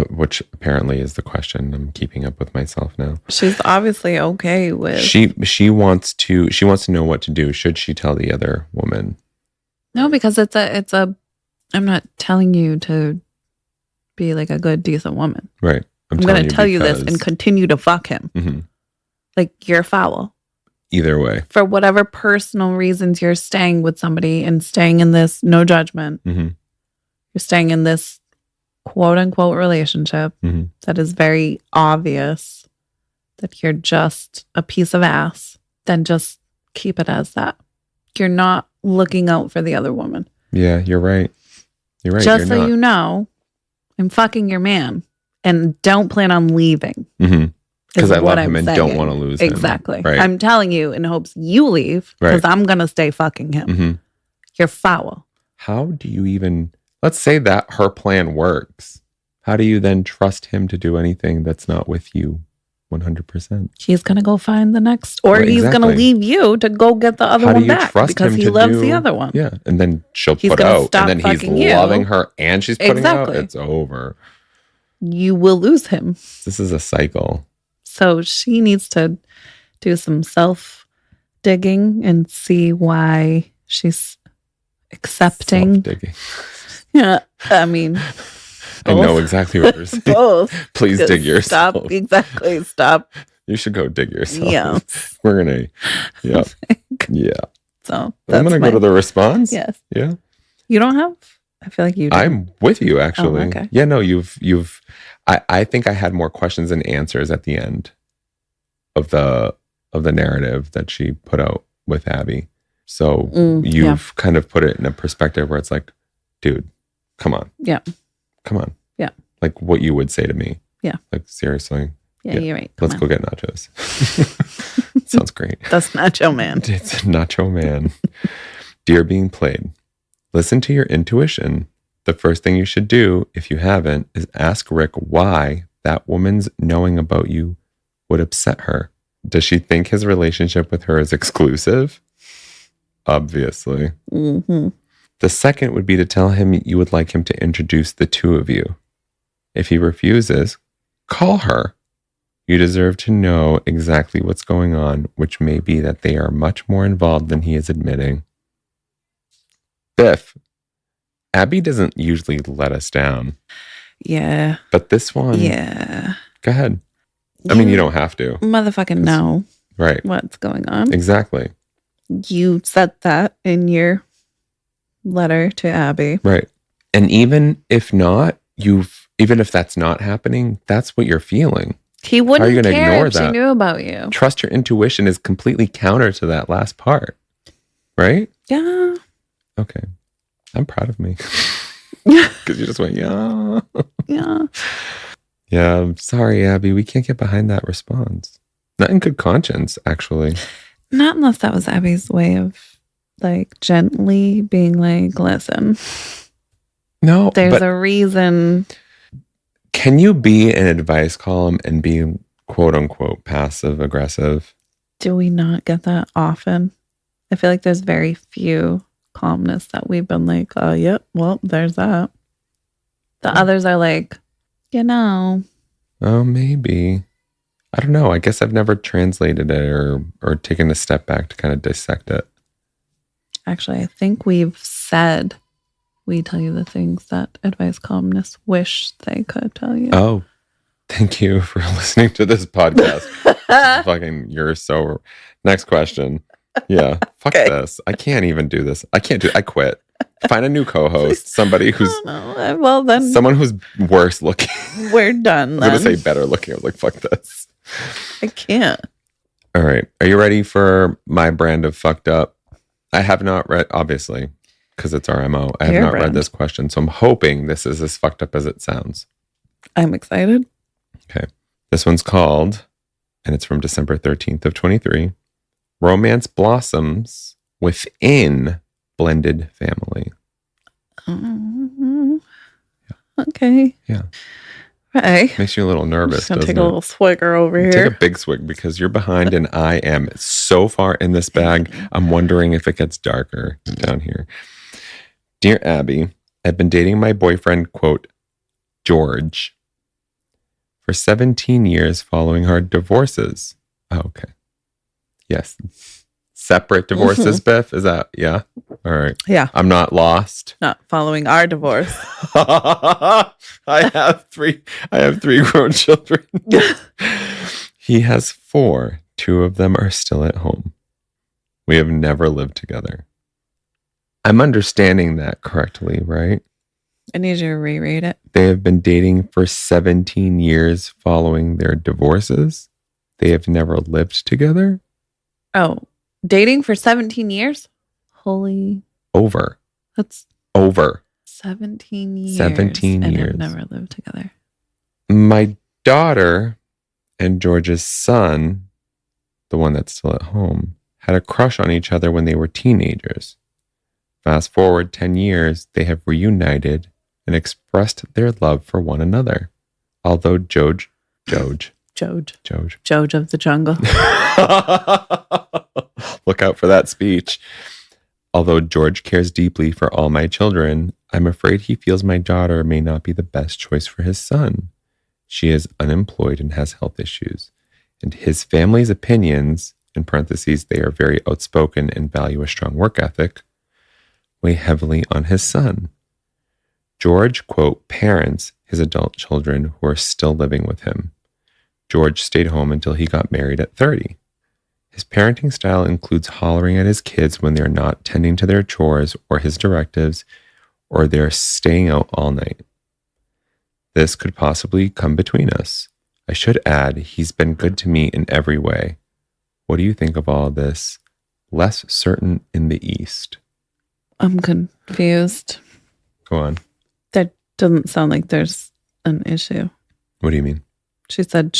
which apparently is the question. I'm keeping up with myself now. She's obviously okay with. She wants to know what to do. Should she tell the other woman? No, because it's a. I'm not telling you to be like a good, decent woman. Right. I'm going to tell you this and continue to fuck him. Mm-hmm. Like you're foul. Either way. For whatever personal reasons you're staying with somebody and staying in this, no judgment. Mm-hmm. You're staying in this quote unquote relationship mm-hmm. that is very obvious that you're just a piece of ass, then just keep it as that. You're not looking out for the other woman. Yeah, you're right. You're right. Just so you know, I'm fucking your man and don't plan on leaving. Mm-hmm. Because I love him and don't want to lose him. Exactly. Right. I'm telling you in hopes you leave because I'm going to stay fucking him. Mm-hmm. You're foul. How do you even, let's say that her plan works. How do you then trust him to do anything that's not with you 100%? He's going to go find the next, or he's going to leave you to go get the other one back because he loves the other one. Yeah. And then she'll put out and then he's loving her and she's putting out. It's over. You will lose him. This is a cycle. So she needs to do some self-digging and see why she's accepting. Self-digging. Yeah, I mean, I know exactly what you're saying. Both. Please dig yourself. Stop. Exactly. Stop. You should go dig yourself. Yeah. We're going to, yeah. Yeah. So I'm going to go to the response. Yes. Yeah. You don't have? I feel like you do. I'm with you, actually. Oh, okay. Yeah, no, I think I had more questions and answers at the end of the narrative that she put out with Abby. So you've kind of put it in a perspective where it's like, dude, come on. Yeah. Come on. Yeah. Like what you would say to me. Yeah. Like seriously. Yeah, you're right. Let's go get nachos. Sounds great. That's Nacho Man. It's Nacho Man. Dear being played. Listen to your intuition. The first thing you should do, if you haven't, is ask Rick why that woman's knowing about you would upset her. Does she think his relationship with her is exclusive? Obviously. Mm-hmm. The second would be to tell him you would like him to introduce the two of you. If he refuses, call her. You deserve to know exactly what's going on, which may be that they are much more involved than he is admitting. Biff, Abby doesn't usually let us down. Yeah. But this one, Yeah. Go ahead. I mean, you don't have to. Motherfucking know Right. what's going on. Exactly. You said that in your letter to Abby. Right. And even if not, even if that's not happening, that's what you're feeling. He How are wouldn't you gonna care ignore if she that? knew about you. Trust your intuition is completely counter to that last part. Right? Yeah. Okay. I'm proud of me. Because you just went, yeah. Yeah. Yeah. I'm sorry, Abby. We can't get behind that response. Not in good conscience, actually. Not unless that was Abby's way of like gently being like, listen, No. there's but a reason. can you be an advice column and be quote unquote passive aggressive? Do we not get that often? I feel like there's very few calmness that we've been like, oh, yep, well, there's that. The others are like, Oh, maybe. I don't know. I guess I've never translated it or taken a step back to kind of dissect it. actually, I think we've said we tell you the things that advice columnists wish they could tell you. Oh, thank you for listening to this podcast. Fucking, you're so. Next question. Yeah, fuck Okay. this. I can't even do this. I quit. Find a new co-host. Somebody who's No, well, then someone who's worse looking. we're done. I'm Then gonna say better looking. I was like, fuck this. I can't. All right. Are you ready for my brand of fucked up? I have not read, obviously, because it's our MO. I have Your not read brand. this question, so I'm hoping this is as fucked up as it sounds. I'm excited. Okay. This one's called, and it's from December 13th of 23, Romance Blossoms Within Blended Family. Okay. Yeah. Right. Makes you a little I'm nervous, just gonna doesn't take a it? little swigger over Take here. a big swig because you're behind and I am so far in this bag. I'm wondering if it gets darker down here. Dear Abby, I've been dating my boyfriend, quote, George, for 17 years following our divorces. Oh, okay. Yes. Separate divorces, Biff? Is that, yeah? All right. Yeah. I'm not lost. Not following our divorce. I have three grown children. He has 4. 2 of them are still at home. We have never lived together. I'm understanding that correctly, right? I need you to reread it. They have been dating for 17 years following their divorces. They have never lived together. Oh, dating for 17 years? Holy, Over. that's 17 years. 17 and years. have never lived together. My daughter and George's son, the one that's still at home, had a crush on each other when they were teenagers. Fast forward 10 years, they have reunited and expressed their love for one another. Although Joj of the jungle. Look out for that speech. Although George cares deeply for all my children, I'm afraid he feels my daughter may not be the best choice for his son. She is unemployed and has health issues. And his family's opinions, in parentheses, they are very outspoken and value a strong work ethic, weigh heavily on his son. George, quote, parents his adult children who are still living with him. George stayed home until he got married at 30. His parenting style includes hollering at his kids when they're not tending to their chores or his directives, or they're staying out all night. This could possibly come between us. I should add, he's been good to me in every way. What do you think of all this? Less certain in the East. I'm confused. Go on. That doesn't sound like there's an issue. What do you mean? She said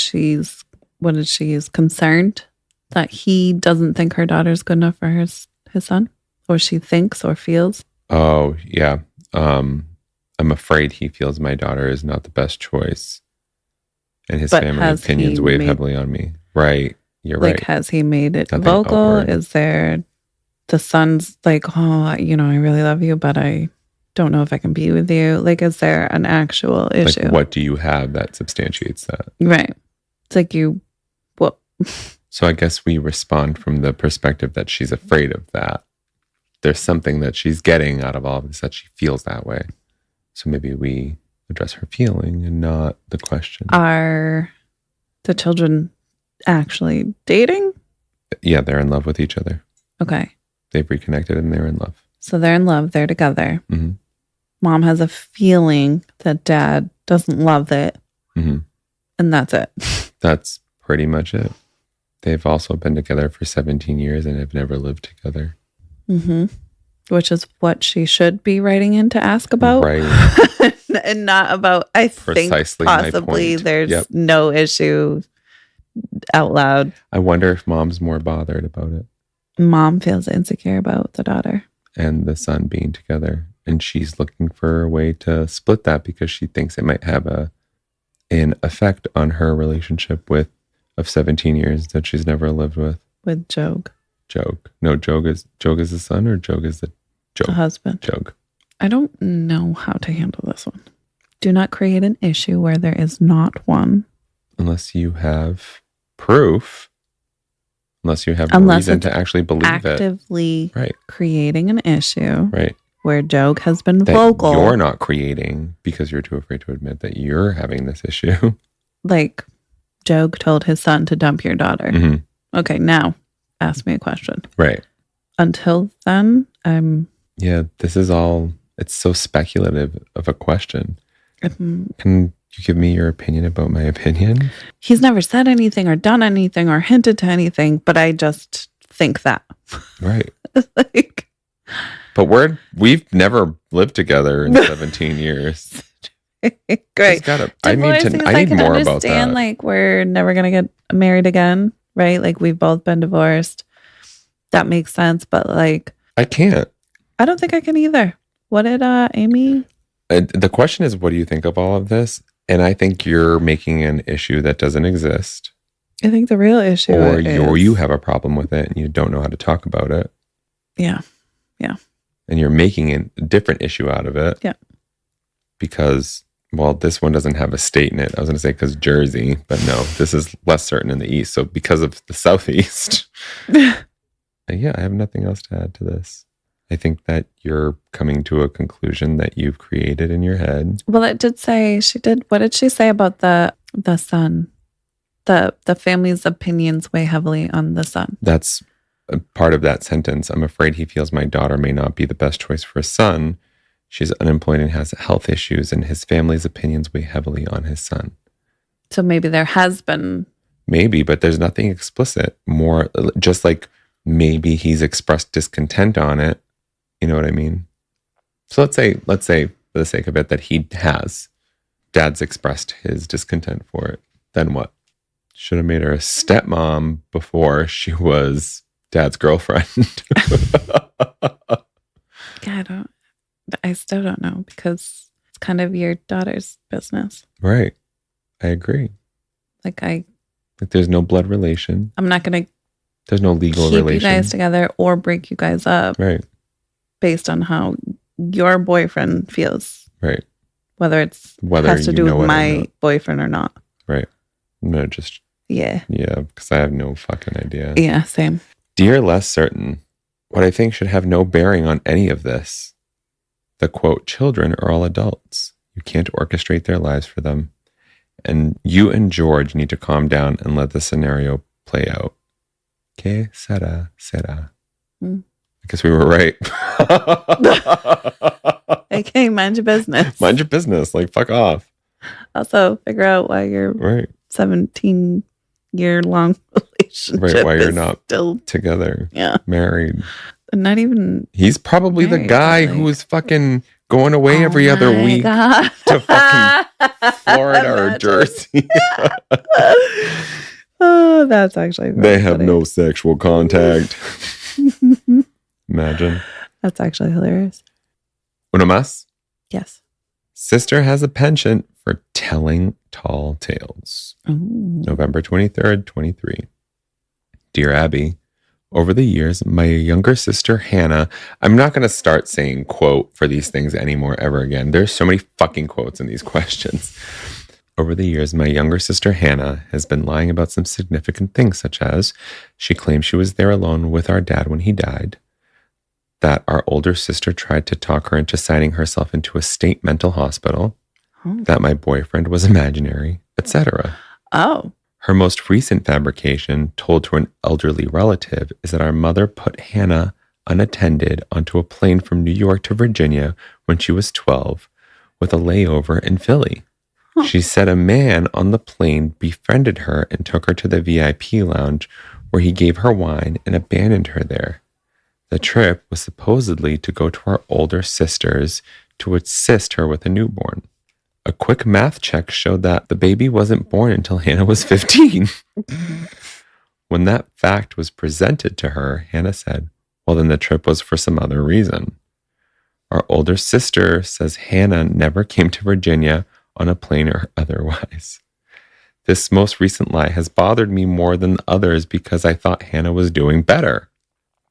what did she use? Concerned that he doesn't think her daughter's good enough for his son? Or she thinks or feels? Oh, yeah. I'm afraid he feels my daughter is not the best choice. And his But family has opinions he weigh made- heavily on me. Right. You're Like, right. has he made it Nothing vocal? outward. Is there the son's like, oh, I really love you, but I don't know if I can be with you. Like, is there an actual issue? Like, what do you have that substantiates that? Right. It's like you, well, So I guess we respond from the perspective that she's afraid of that. There's something that she's getting out of all of this that she feels that way. So maybe we address her feeling and not the question. are the children actually dating? Yeah, they're in love with each other. Okay. They've reconnected and they're in love. So they're in love. They're together. Mm-hmm. Mom has a feeling that dad doesn't love it. Mm-hmm. And that's it. That's pretty much it. They've also been together for 17 years and have never lived together. Mm-hmm. Which is what she should be writing in to ask about. Right. And not about, I Precisely think my possibly point. there's Yep. no issue out loud. I wonder if mom's more bothered about it Mom feels insecure about the daughter. and the son being together. And she's looking for a way to split that because she thinks it might have an effect on her relationship of 17 years that she's never lived with. With Jogue, Jogue. No, Jogue is the son or Jogue is the the husband. Jogue. I don't know how to handle this one. Do not create an issue where there is not one. Unless you have proof. Unless you have a Unless reason it's to actually believe it. Actively Right. creating an issue Right. where Jogue has been That vocal. you're not creating because you're too afraid to admit that you're having this issue. Like Jogue told his son to dump your daughter. Mm-hmm. Okay, now ask me a question. Right. Until then, Yeah, this is all, it's so speculative of a question. Can Can you give me your opinion about my opinion? he's never said anything or done anything or hinted to anything, but I just think that. Right. Like, But we've never lived together in 17 years. great. I need more about that. Like, we're never going to get married again, right? Like, we've both been divorced. That makes sense. But, like, I can't. I don't think I can either. What did Amy? The question is, what do you think of all of this? And I think you're making an issue that doesn't exist. I think the real issue Or is you have a problem with it and you don't know how to talk about it. Yeah. And you're making a different issue out of it. Yeah. Because, well, this one doesn't have a state in it. I was going to say because Jersey, but no, this is less certain in the East. So because of the Southeast. Yeah, I have nothing else to add to this. I think that you're coming to a conclusion that you've created in your head. Well, it did say what did she say about the son? The family's opinions weigh heavily on the son. That's a part of that sentence. I'm afraid he feels my daughter may not be the best choice for a son. She's unemployed and has health issues, and his family's opinions weigh heavily on his son. So maybe there has been. Maybe, but there's nothing explicit. More just like maybe he's expressed discontent on it. You know what I mean? So let's say for the sake of it that he has. Dad's expressed his discontent for it. Then what? Should have made her a stepmom before she was Dad's girlfriend. Yeah, I still don't know because it's kind of your daughter's business. Right. I agree. Like There's no blood relation. I'm not going to There's no legal keep relation. you guys together or break you guys up Right. based on how your boyfriend feels. Right. Whether has to you do know with it or my not. boyfriend or not. Right. No, Yeah. because I have no fucking idea. Yeah, same. Dear less certain, what I think should have no bearing on any of this. The quote, children are all adults. You can't orchestrate their lives for them. And you and George need to calm down and let the scenario play out. Que será, será. Hmm. I guess we were right. Okay, mind your business. Mind your business. Like, fuck off. Also, figure out why your Right. 17-year-long relationship Right, why you're is not still together. Yeah. Married. Not even. He's probably the Married, guy like- who was fucking going away every other my week God. to fucking Florida or Imagine. Jersey. Oh, that's actually very They have funny. no sexual contact. Imagine. That's actually hilarious. Una más. Yes. Sister has a penchant for telling tall tales. Ooh. November 23rd, 23. Dear Abby, over the years, my younger sister Hannah, I'm not going to start saying quote for these things anymore ever again. There's so many fucking quotes in these questions. Over the years, my younger sister Hannah has been lying about some significant things, such as she claims she was there alone with our dad when he died, that our older sister tried to talk her into signing herself into a state mental hospital, that my boyfriend was imaginary, etc. Oh. Her most recent fabrication, told to an elderly relative, is that our mother put Hannah unattended onto a plane from New York to Virginia when she was 12 with a layover in Philly. She said a man on the plane befriended her and took her to the VIP lounge where he gave her wine and abandoned her there. The trip was supposedly to go to our older sisters to assist her with a newborn. A quick math check showed that the baby wasn't born until Hannah was 15. When that fact was presented to her, Hannah said, well, then the trip was for some other reason. Our older sister says Hannah never came to Virginia on a plane or otherwise. This most recent lie has bothered me more than others because I thought Hannah was doing better.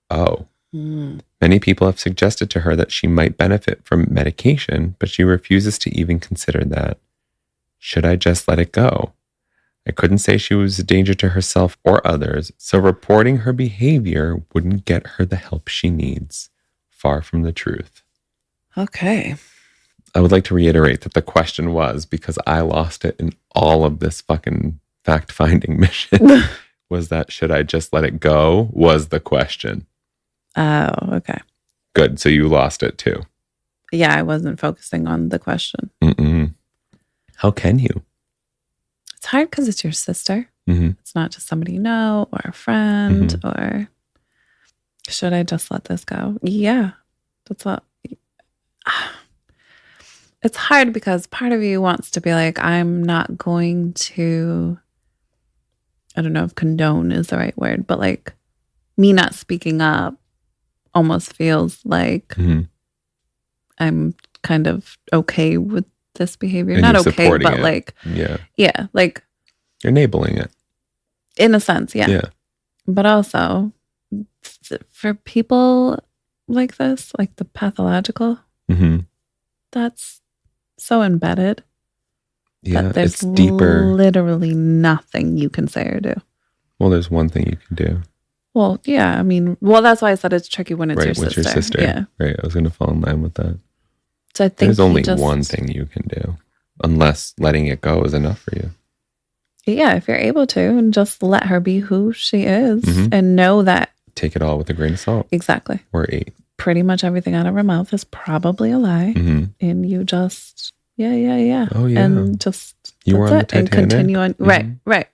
Oh. Many people have suggested to her that she might benefit from medication, but she refuses to even consider that. Should I just let it go? I couldn't say she was a danger to herself or others, so reporting her behavior wouldn't get her the help she needs. Far from the truth. Okay. I would like to reiterate that the question was, because I lost it in all of this fucking fact-finding mission, was that should I just let it go was the question. Oh, okay. Good. So you lost it too. Yeah, I wasn't focusing on the question. How can you? It's hard because it's your sister. Mm-hmm. It's not just somebody you know or a friend or should I just let this go? Yeah. That's what. It's hard because part of you wants to be like, I'm not going to, I don't know if condone is the right word, but like me not speaking up almost feels like I'm kind of okay with this behavior. And not you're okay, supporting but it. like, yeah, like You're enabling it. in a sense, yeah. But also for people like this, like the pathological, that's so embedded. Yeah, that there's it's deeper. Literally nothing you can say or do. Well, there's one thing you can do. Well, yeah, I mean, that's why I said it's tricky when it's right, your sister. with your sister. Yeah. Right, I was going to fall in line with that. So I think there's only one thing you can do, unless letting it go is enough for you. Yeah, if you're able to, and just let her be who she is and know that. Take it all with a grain of salt. Exactly. Or 8. Pretty much everything out of her mouth is probably a lie. And you just, yeah. Oh, yeah. And just, you were on the Titanic. And continue on. Right.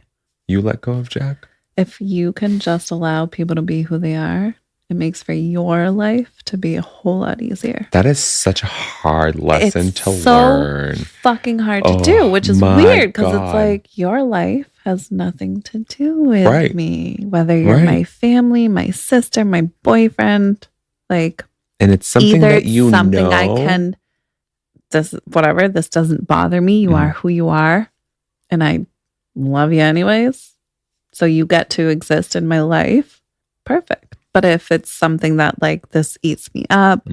You let go of Jack. If you can just allow people to be who they are, it makes for your life to be a whole lot easier. That is such a hard lesson it's to so learn. Fucking hard to do, which is weird because it's like your life has nothing to do with me. Whether you're my family, my sister, my boyfriend, like, and it's something that you something know. I can. This whatever. This doesn't bother me. You are who you are, and I love you anyways. So you get to exist in my life. Perfect. But if it's something that like this eats me up,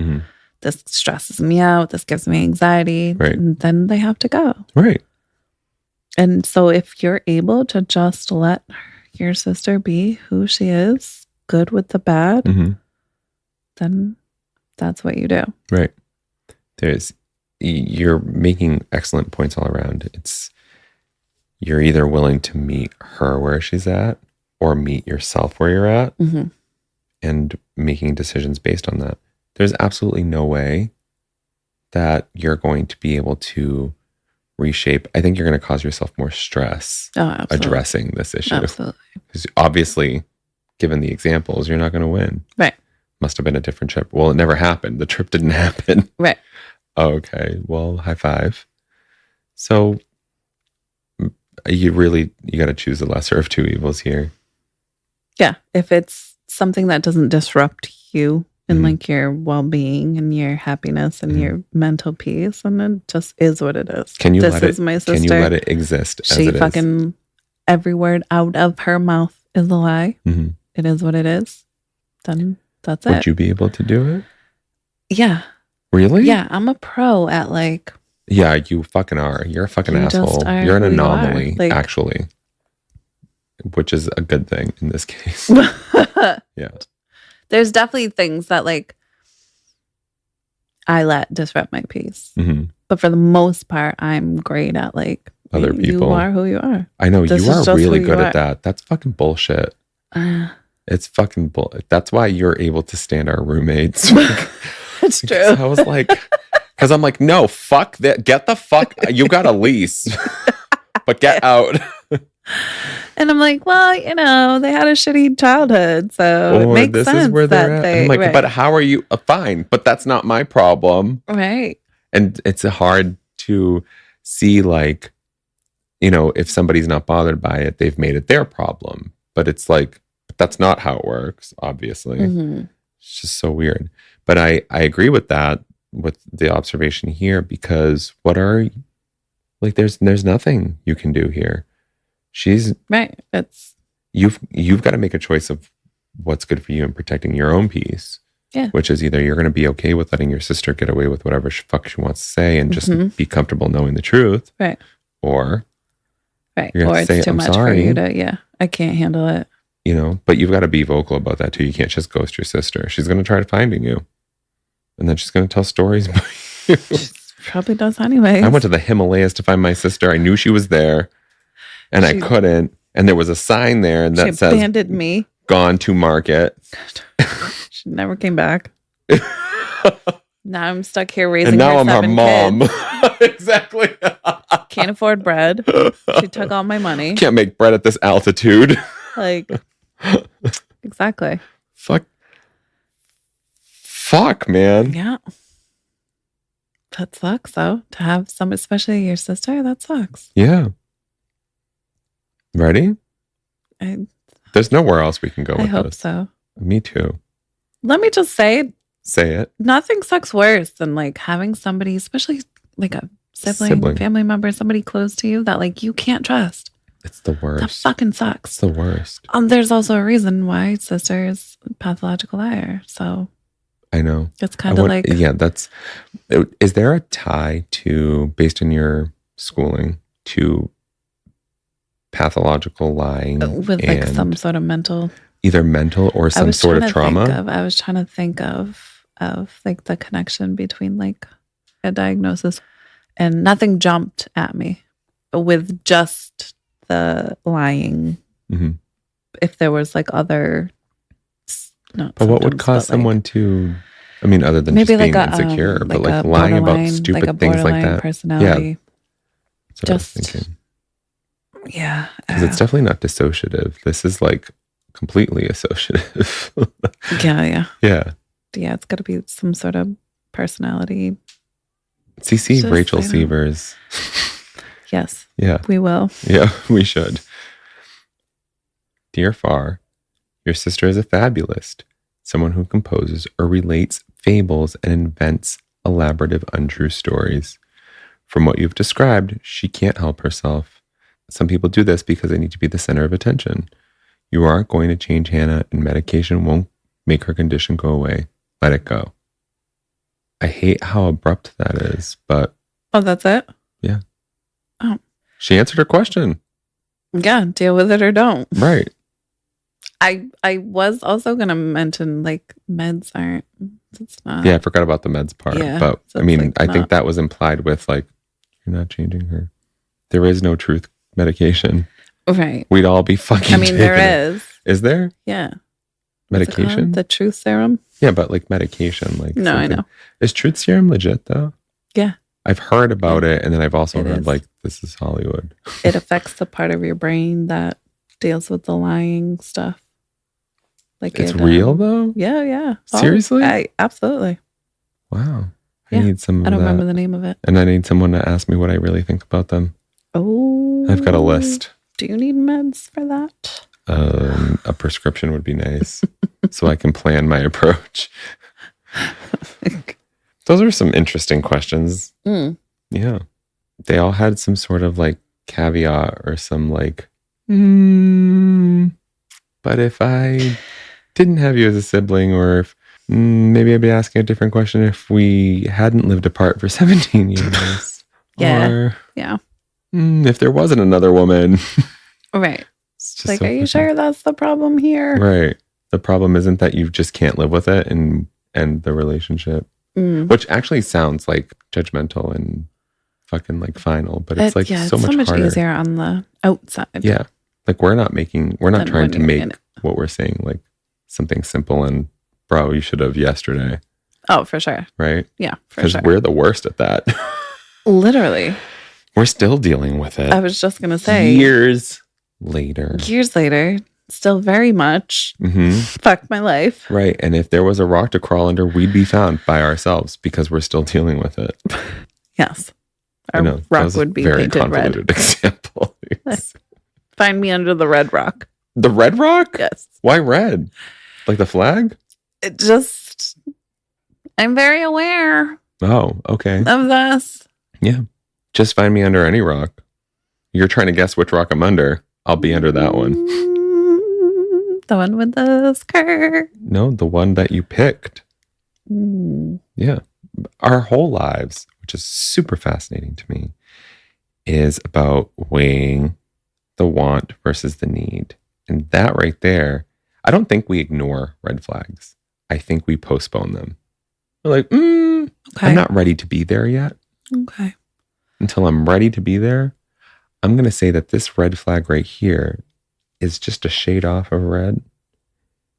this stresses me out, this gives me anxiety, then they have to go. Right. And so if you're able to just let your sister be who she is, good with the bad, then that's what you do. Right. You're making excellent points all around. You're either willing to meet her where she's at or meet yourself where you're at and making decisions based on that. There's absolutely no way that you're going to be able to reshape. I think you're going to cause yourself more stress addressing this issue. Absolutely. Because obviously, given the examples, you're not going to win. Right. Must have been a different trip. Well, it never happened. The trip didn't happen. Right. Okay. Well, high five. So you got to choose the lesser of two evils here. Yeah. If it's something that doesn't disrupt you and like your well-being and your happiness and your mental peace, and it just is what it is. Can you this let is it? my sister. Can you let it exist? As she it fucking is? Every word out of her mouth is a lie. It is what it is. Then that's it. Would you be able to do it? Yeah. Really? Yeah, I'm a pro at like Yeah, you fucking are. You're a fucking You just asshole. are You're an who you are. anomaly, Like- actually. Which is a good thing in this case. Yeah. There's definitely things that like I let disrupt my peace. hmm But for the most part, I'm great at like Other you people. are who you are. I know This you is are just really who good you at are. that. That's fucking bullshit. Uh, It's fucking bull. That's why you're able to stand our roommates. it's true. I was like, because I'm like, no, fuck that. Get the fuck. You got a lease, but get out. And I'm like, well, you know, they had a shitty childhood, so it Or makes this sense is where they're that at. they. I'm like, right, but how are you? Fine, but that's not my problem. right. And it's hard to see, like, you know, if somebody's not bothered by it, they've made it their problem. But it's like, that's not how it works, obviously. Mhm. It's just so weird. But I agree with that, with the observation here, because there's nothing you can do here. Right. It's You've got to make a choice of what's good for you and protecting your own peace. Yeah. Which is either you're going to be okay with letting your sister get away with whatever fuck she wants to say and just Mhm. be comfortable knowing the truth. Right. Or right. you're gonna Or it's say, too "I'm much sorry." for you to. Yeah, I can't handle it. you know, but you've got to be vocal about that too. You can't just ghost your sister. She's going to try finding you. And then she's going to tell stories about you. She probably does anyway. I went to the Himalayas to find my sister. I knew she was there and I She- couldn't. And there was a sign there She that says abandoned me. gone to market. She never came back. Now I'm stuck here raising And now her I'm her 7 mom. kids. Exactly. Can't afford bread. She took all my money. Can't make bread at this altitude. Like, exactly. Fuck, man. Yeah. That sucks, though. To have some, especially your sister, that sucks. Yeah. Ready? I There's nowhere else we can go with hope this. so. Me too. Let me just say, Say it. nothing sucks worse than like having somebody, especially like a sibling, family member, somebody close to you that like you can't trust. It's the That worst. fucking It's sucks. the worst. There's also a reason why sister is a pathological liar. So I know. it's kind of like yeah, that's. Is there a tie to, based on your schooling, to pathological lying with like and some sort of mental. either mental or some sort of trauma? I was trying to think of like the connection between like a diagnosis, and nothing jumped at me with just the lying. Mhm. If there was like other, not But what would symptoms, cause but, like, someone to? I mean, other than maybe just being like a insecure, but like a lying about borderline- stupid like a things like borderline that. personality. That's what I was Just- thinking. Yeah, Because it's definitely not dissociative. This is like completely associative. yeah. Yeah. It's got to be some sort of personality. CC Just, Rachel you know. Sievers. Yes, Yeah. we will. Yeah, we should. Dear Far, your sister is a fabulist, someone who composes or relates fables and invents elaborative, untrue stories. From what you've described, she can't help herself. Some people do this because they need to be the center of attention. You aren't going to change Hannah, and medication won't make her condition go away. Let it go. I hate how abrupt that is, but Oh, that's it. she answered her question. Yeah, deal with it or don't. Right. I was also gonna mention like meds aren't. It's not. Yeah, I forgot about the meds part. Yeah, But so I it's mean, like I think not- that was implied with like, you're not changing her. There is no truth medication. Right. We'd all be fucking. I mean, taking there it. is. Is there Yeah. What's it called? medication? The truth serum. Yeah, but like medication, like No, I something- know. Is truth serum legit though? Yeah. I've heard about it, and then I've also It heard is. like this is Hollywood. It affects the part of your brain that deals with the lying stuff. Like It's it, real though. Yeah. Seriously? Absolutely. Wow. Yeah, I need some of I don't that. remember the name of it. And I need someone to ask me what I really think about them. Oh. I've got a list. Do you need meds for that? A prescription would be nice, so I can plan my approach. Those are some interesting questions. Mm. Yeah. They all had some sort of like caveat or some like, but if I didn't have you as a sibling, or if maybe I'd be asking a different question if we hadn't lived apart for 17 years. Yeah. Or Yeah. if there wasn't another woman. Right. It's just Like, so are you fucking- sure that's the problem here? Right. The problem isn't that you just can't live with it and end the relationship, which actually sounds like judgmental and fucking like final, but it's like yeah, so it's much harder. easier on the outside. Yeah. Like we're not than trying when to you're make in it. what we're saying like something simple and bro, you should have yesterday, Oh, for sure. right? Yeah, for Because sure. we're the worst at that. Literally. We're still dealing with it. I was just going to say, years later. still very much fuck my life. Right. And if there was a rock to crawl under, we'd be found by ourselves because we're still dealing with it. Yes. I Our know, that rock was a would be very painted convoluted red. example. Find me under the red rock. The red rock? Yes. Why red? Like the flag? It just, I'm very aware Oh, okay. of this. Yeah. Just find me under any rock. You're trying to guess which rock I'm under. I'll be under that one. The one with the skirt. No, the one that you picked. Yeah. Our whole lives, which is super fascinating to me, is about weighing the want versus the need. And that right there, I don't think we ignore red flags. I think we postpone them. We're like, Okay. I'm not ready to be there yet. Okay. Until I'm ready to be there, I'm going to say that this red flag right here is just a shade off of red.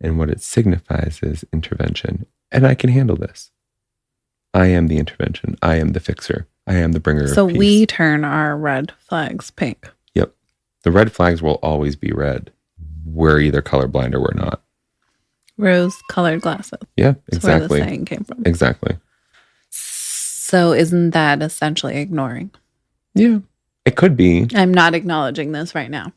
And what it signifies is intervention. And I can handle this. I am the intervention. I am the fixer. I am the bringer So of peace. we turn our red flags pink. Yep. The red flags will always be red. We're either colorblind or we're not. Rose colored glasses. Yeah, That's where the exactly. saying came from. Exactly. So isn't that essentially ignoring? Yeah. It could be. I'm not acknowledging this right now.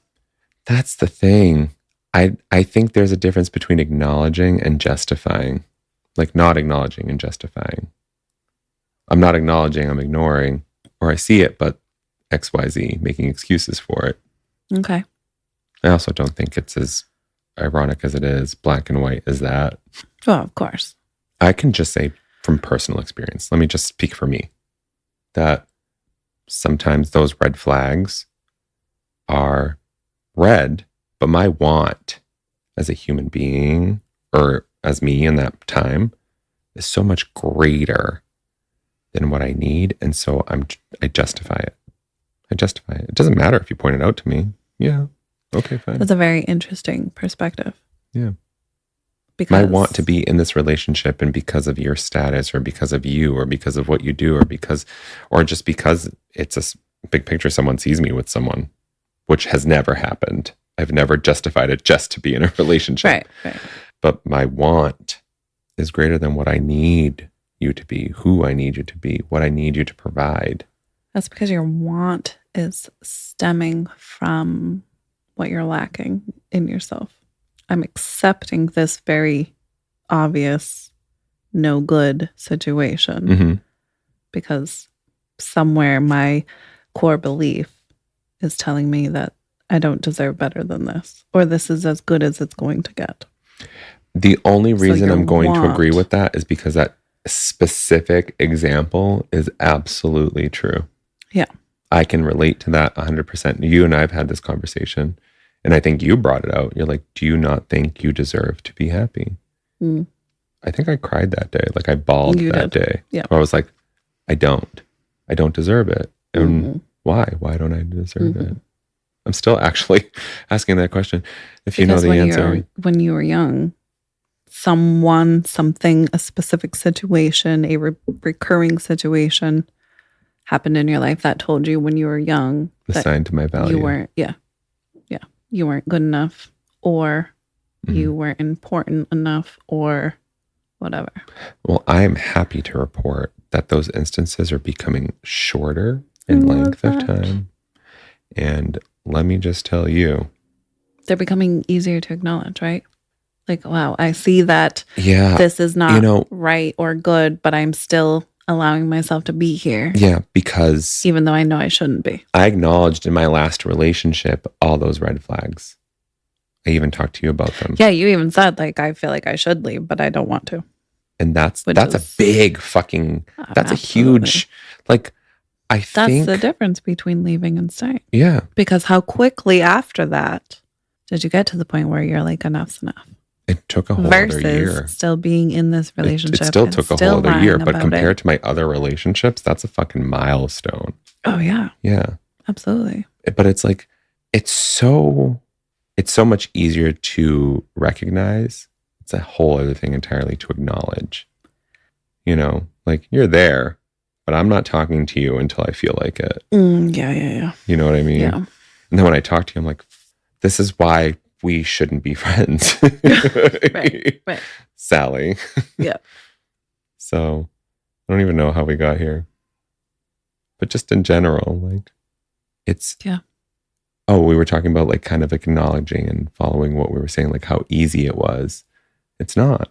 That's the thing. I think there's a difference between acknowledging and justifying. Like not acknowledging and justifying. I'm not acknowledging, I'm ignoring, or I see it, but XYZ, making excuses for it. Okay. I also don't think it's as ironic as it is, black and white as that. Well, of course. I can just say from personal experience, let me just speak for me, that sometimes those red flags are red, but my want as a human being or as me in that time is so much greater than what I need. And so I justify it. I justify it. It doesn't matter if you point it out to me. Yeah. Okay, fine. That's a very interesting perspective. Yeah. Because My want to be in this relationship, and because of your status or because of you or because of what you do or just because it's a big picture, someone sees me with someone, which has never happened. I've never justified it just to be in a relationship. Right. But my want is greater than what I need you to be, who I need you to be, what I need you to provide. That's because your want is stemming from what you're lacking in yourself. I'm accepting this very obvious, no good situation Mm-hmm. because somewhere my core belief is telling me that I don't deserve better than this, or this is as good as it's going to get. The only reason your I'm going to agree want- with that is because that specific example is absolutely true. Yeah. I can relate to that 100%. You and I have had this conversation, and I think you brought it out. You're like, do you not think you deserve to be happy? Mm. I think I cried that day. Like I bawled You that did. day. Yeah. Where I was like, I don't deserve it. And Mhm. why? Why don't I deserve Mhm. it? I'm still actually asking that question. If you know Because the answer. when you were young, someone, something, a specific situation, a recurring situation happened in your life that told you when you were young that Assigned to my value. you weren't, you weren't good enough, or Mhm. you weren't important enough, or whatever. Well, I'm happy to report that those instances are becoming shorter in I love length of that. time. And let me just tell you. They're becoming easier to acknowledge, right? Like, wow, I see that Yeah. this is not know- right or good, but I'm still allowing myself to be here, Yeah. Because even though I know I shouldn't be. I acknowledged in my last relationship all those red flags. I even talked to you about them. Yeah, you even said, like, I feel like I should leave, but I don't want to. And that's Which a is- big fucking, that's a Absolutely. huge, like, That's think the difference between leaving and staying. Yeah. Because how quickly after that did you get to the point where you're like, enough's enough? It took a whole other year. Versus still being in this relationship. It still and took a still whole other year, lying but about compared it. to my other relationships, that's a fucking milestone. Oh yeah, Yeah. absolutely. But it's like, it's so much easier to recognize. It's a whole other thing entirely to acknowledge. You know, like you're there, but I'm not talking to you until I feel like it. Yeah. You know what I mean? Yeah. And then when I talk to you, I'm like, this is why we shouldn't be friends. Right. Sally. Yeah. So I don't even know how we got here. But just in general, like it's we were talking about like kind of acknowledging and following what we were saying, like how easy it was. It's not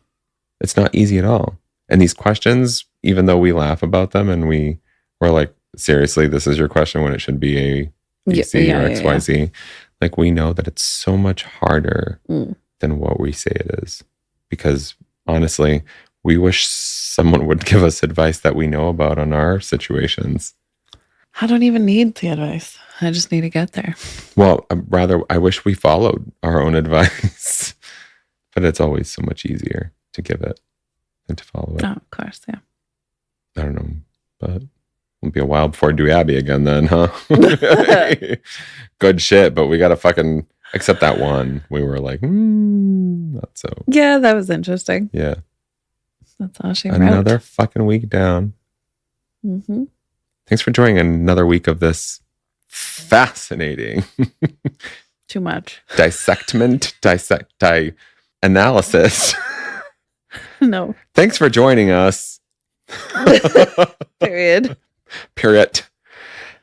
easy at all. And these questions, even though we laugh about them and we're like, seriously, this is your question when it should be a BC or XYZ. Like we know that it's so much harder than what we say it is. Because honestly, we wish someone would give us advice that we know about on our situations. I don't even need the advice. I just need to get there. Well, I wish we followed our own advice. But it's always so much easier to give it than to follow it. Oh, of course, yeah. I don't know, but it'll be a while before I do Abby again then, huh? Good shit, but we got to fucking, except that one. We were like, not so. Yeah, that was interesting. Yeah. That's all she Another wrote. fucking week down. Mm-hmm. Thanks for joining another week of this fascinating Too much. analysis. No. Thanks for joining us. Period. Period.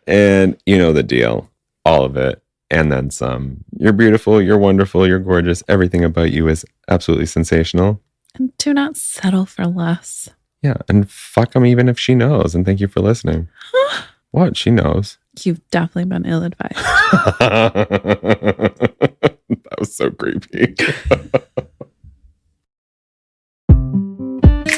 And you know the deal. All of it. And then some. You're beautiful. You're wonderful. You're gorgeous. Everything about you is absolutely sensational. And do not settle for less. Yeah. And fuck them even if she knows. And thank you for listening. What? She knows. You've definitely been ill-advised. That was so creepy.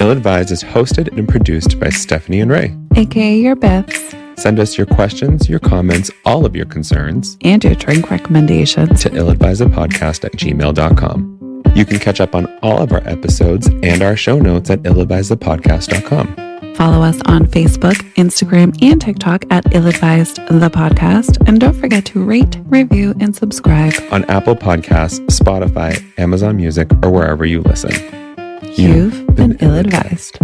Ill-Advised is hosted and produced by Stephanie and Ray. AKA your Biffs. Send us your questions, your comments, all of your concerns And your drink recommendations. to illadvisedpodcast@gmail.com. You can catch up on all of our episodes and our show notes at illadvisedpodcast.com. Follow us on Facebook, Instagram, and TikTok at Ill-Advised the Podcast. And don't forget to rate, review, and subscribe. On Apple Podcasts, Spotify, Amazon Music, or wherever you listen. You've been ill-advised.